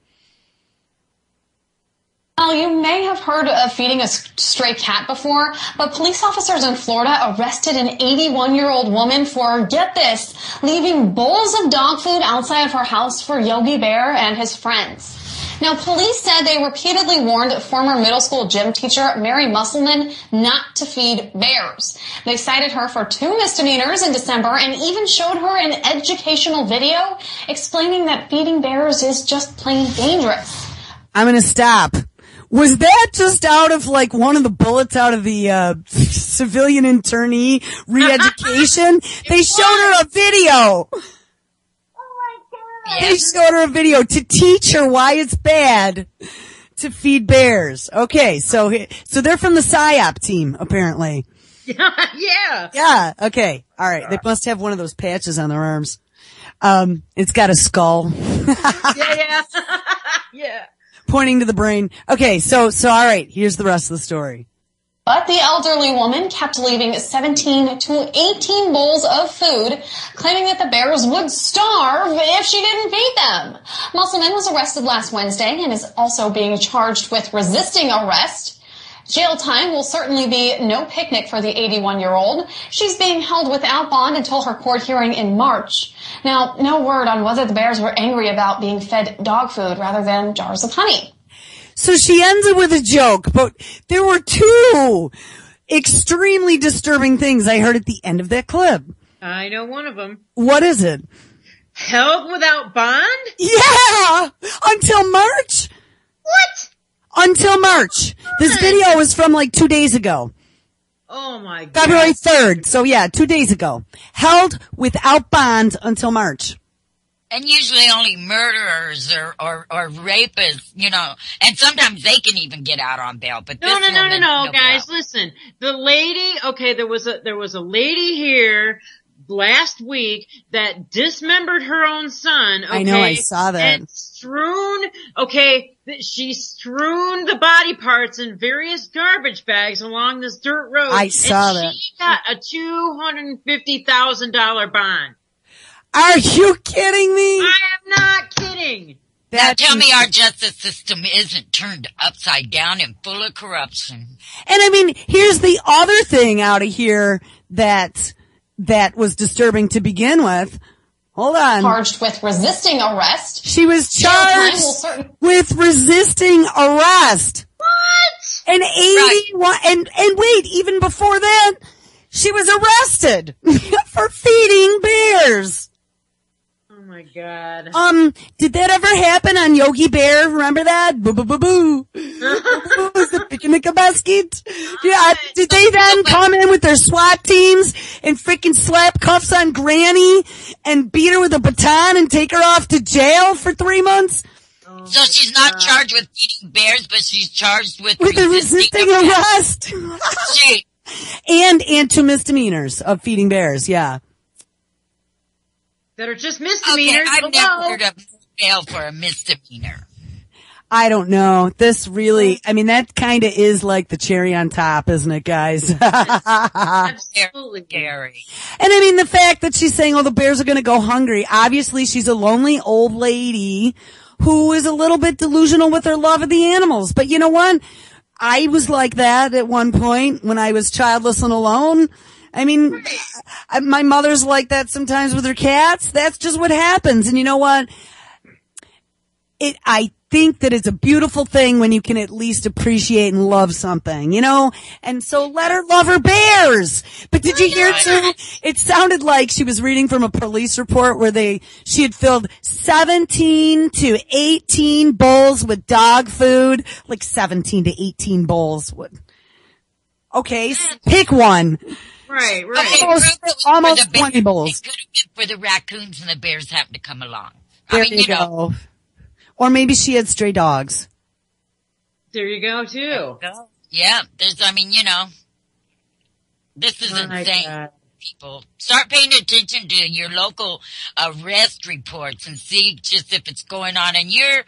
Well, you may have heard of feeding a stray cat before, but police officers in Florida arrested an 81-year-old woman for, get this, leaving bowls of dog food outside of her house for Yogi Bear and his friends. Now, police said they repeatedly warned former middle school gym teacher Mary Musselman not to feed bears. They cited her for 2 misdemeanors in December and even showed her an educational video explaining that feeding bears is just plain dangerous. I'm going to stop. Was that just out of like one of the bullets out of the civilian internee re-education? They showed her a video. They showed her a video to teach her why it's bad to feed bears. Okay, so they're from the PSYOP team, apparently. Yeah. Yeah, okay. All right. They must have one of those patches on their arms. It's got a skull. Yeah. Yeah. Pointing to the brain. Okay, so all right, here's the rest of the story. But the elderly woman kept leaving 17 to 18 bowls of food, claiming that the bears would starve if she didn't feed them. Musselman was arrested last Wednesday and is also being charged with resisting arrest. Jail time will certainly be no picnic for the 81-year-old. She's being held without bond until her court hearing in March. Now, no word on whether the bears were angry about being fed dog food rather than jars of honey. So she ends it with a joke, but there were 2 extremely disturbing things I heard at the end of that clip. I know one of them. What is it? Held without bond? Yeah! Until March. What? Until March. This video is from like 2 days ago. Oh my God. February 3rd. So yeah, 2 days ago. Held without bond until March. And usually only murderers or rapists, you know, and sometimes they can even get out on bail. But no, guys, bail. Listen. The lady, okay, there was a lady here last week that dismembered her own son. Okay, I know, I saw that. And she strewn the body parts in various garbage bags along this dirt road. I saw that. She got a $250,000 bond. Are you kidding me? I am not kidding. Now tell me our justice system isn't turned upside down and full of corruption. And I mean, here's the other thing out of here that was disturbing to begin with. Hold on. Charged with resisting arrest. She was charged with resisting arrest. What? And 81, and wait, even before that, she was arrested for feeding bears. Oh my God. Did that ever happen on Yogi Bear? Remember that? Boo boo boo boo. Was the picnic a basket? Yeah. Did they then come in with their SWAT teams and freaking slap cuffs on Granny and beat her with a baton and take her off to jail for 3 months? So she's not charged with feeding bears, but she's charged with resisting arrest. And 2 misdemeanors of feeding bears. Yeah. That are just misdemeanors. Okay, I've never heard of bail for a misdemeanor. I don't know. This really, I mean, that kind of is like the cherry on top, isn't it, guys? Absolutely scary. And I mean, the fact that she's saying, oh, the bears are going to go hungry. Obviously, she's a lonely old lady who is a little bit delusional with her love of the animals. But you know what? I was like that at one point when I was childless and alone. I mean, my mother's like that sometimes with her cats. That's just what happens. And you know what? I think that it's a beautiful thing when you can at least appreciate and love something, you know? And so let her love her bears. But did you hear too? It sounded like she was reading from a police report where she had filled 17 to 18 bowls with dog food, like 17 to 18 bowls. Okay, pick one. Right. Almost 20 bowls. It could have been for the raccoons and the bears happened to come along. There you go. Or maybe she had stray dogs. There you go, too. Yeah, this is insane. People, start paying attention to your local arrest reports and see just if it's going on in your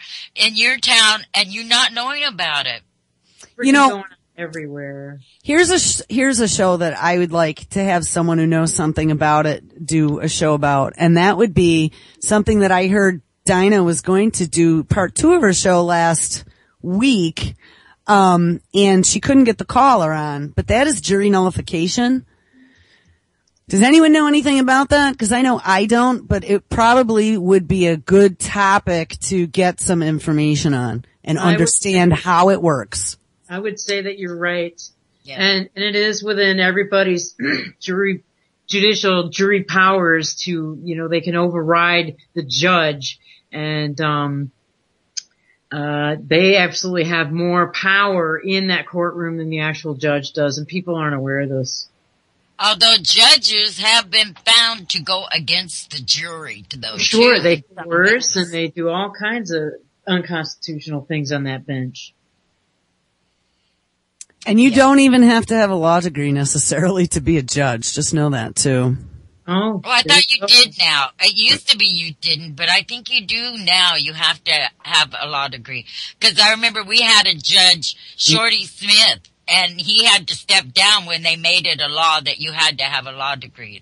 town and you not knowing about it. You know, going on everywhere. Here's a show that I would like to have someone who knows something about it do a show about, and that would be something that I heard Dinah was going to do part 2 of her show last week, and she couldn't get the caller on, but that is jury nullification. Does anyone know anything about that? Because I know I don't, but it probably would be a good topic to get some information on and understand how it works. I would say that you're right. Yeah. And it is within everybody's judicial jury powers to, they can override the judge. And they absolutely have more power in that courtroom than the actual judge does, and people aren't aware of this. Although judges have been found to go against the jury to those. Sure, they coerce and they do all kinds of unconstitutional things on that bench. And you don't even have to have a law degree necessarily to be a judge. Just know that too. Oh, well, I thought you did now. It used to be you didn't, but I think you do now. You have to have a law degree. Because I remember we had a judge, Shorty Smith, and he had to step down when they made it a law that you had to have a law degree.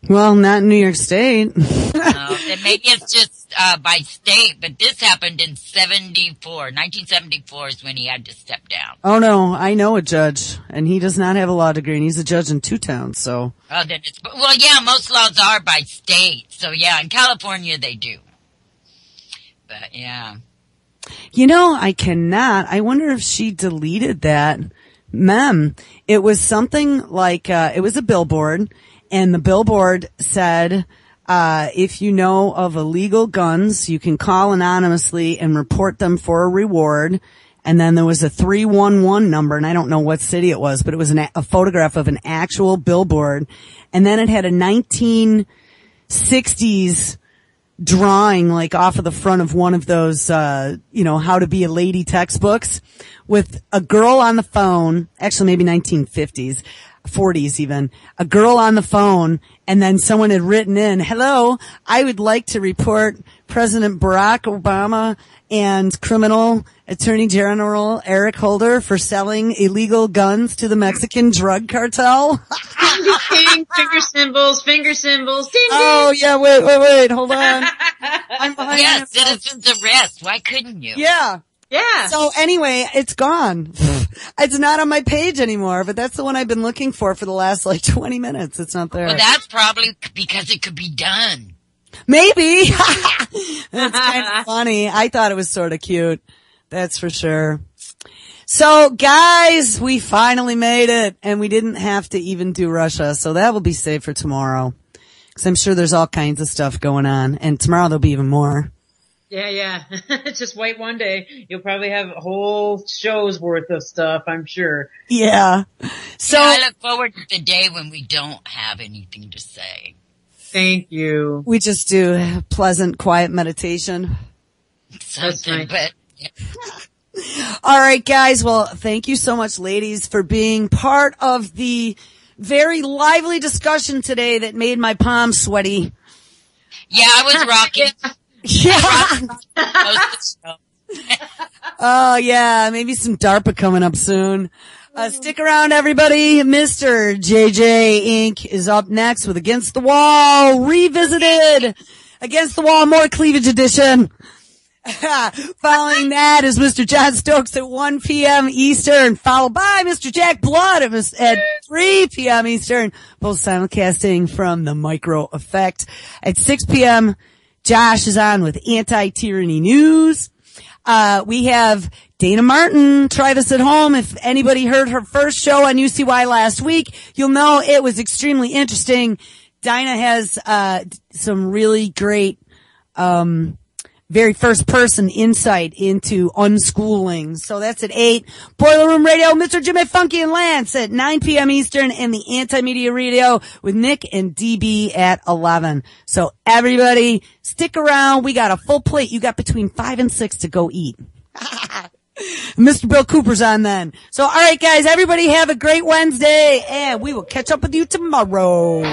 Well, not in New York State. No, maybe it's just by state, but this happened in 1974 is when he had to step down. Oh no, I know a judge, and he does not have a law degree, and he's a judge in 2 towns, so. Oh, then well, yeah, most laws are by state, so yeah, in California they do. But yeah. You know, I wonder if she deleted that mem. It was something like, it was a billboard, and the billboard said, If you know of illegal guns, you can call anonymously and report them for a reward. And then there was a 311 number, and I don't know what city it was, but it was a photograph of an actual billboard. And then it had a 1960s drawing, like off of the front of one of those, how to be a lady textbooks, with a girl on the phone, actually maybe 1950s, 40s even, a girl on the phone, and then someone had written in, "Hello, I would like to report President Barack Obama and criminal Attorney General Eric Holder for selling illegal guns to the Mexican drug cartel." Ding, finger symbols, ding, ding. Oh, yeah, wait, hold on. I'm behind Yes, myself. citizens arrest. Why couldn't you? Yeah. Yeah. So anyway, it's gone. It's not on my page anymore, but that's the one I've been looking for the last 20 minutes. It's not there. Well, that's probably because it could be done. Maybe. That's kind of funny. I thought it was sort of cute. That's for sure. So guys, we finally made it, and we didn't have to even do Russia. So that will be saved for tomorrow, because I'm sure there's all kinds of stuff going on, and tomorrow there'll be even more. Yeah. Just wait one day. You'll probably have a whole show's worth of stuff, I'm sure. Yeah. So I look forward to the day when we don't have anything to say. Thank you. we just do pleasant, quiet meditation. Something, nice. but yeah. All right, guys. Well, thank you so much, ladies, for being part of the very lively discussion today that made my palms sweaty. Yeah, I was rocking. Yeah. Most of the show. Oh, yeah. Maybe some DARPA coming up soon. Stick around, everybody. Mr. JJ Inc. is up next with Against the Wall Revisited. Against the Wall, more cleavage edition. Following that is Mr. John Stokes at 1 p.m. Eastern, followed by Mr. Jack Blood at 3 p.m. Eastern, both simulcasting from the Micro Effect. At 6 p.m., Josh is on with Anti-Tyranny News. We have Dana Martin, Try This at Home. If anybody heard her first show on UCY last week, you'll know it was extremely interesting. Dinah has some really great very first person insight into unschooling. So that's at 8. Boiler Room Radio, Mr. Jimmy Funky and Lance at 9 p.m. Eastern, and the Anti-Media Radio with Nick and DB at 11. So everybody stick around. We got a full plate. You got between 5 and 6 to go eat. Mr. Bill Cooper's on then. So all right, guys, everybody have a great Wednesday, and we will catch up with you tomorrow.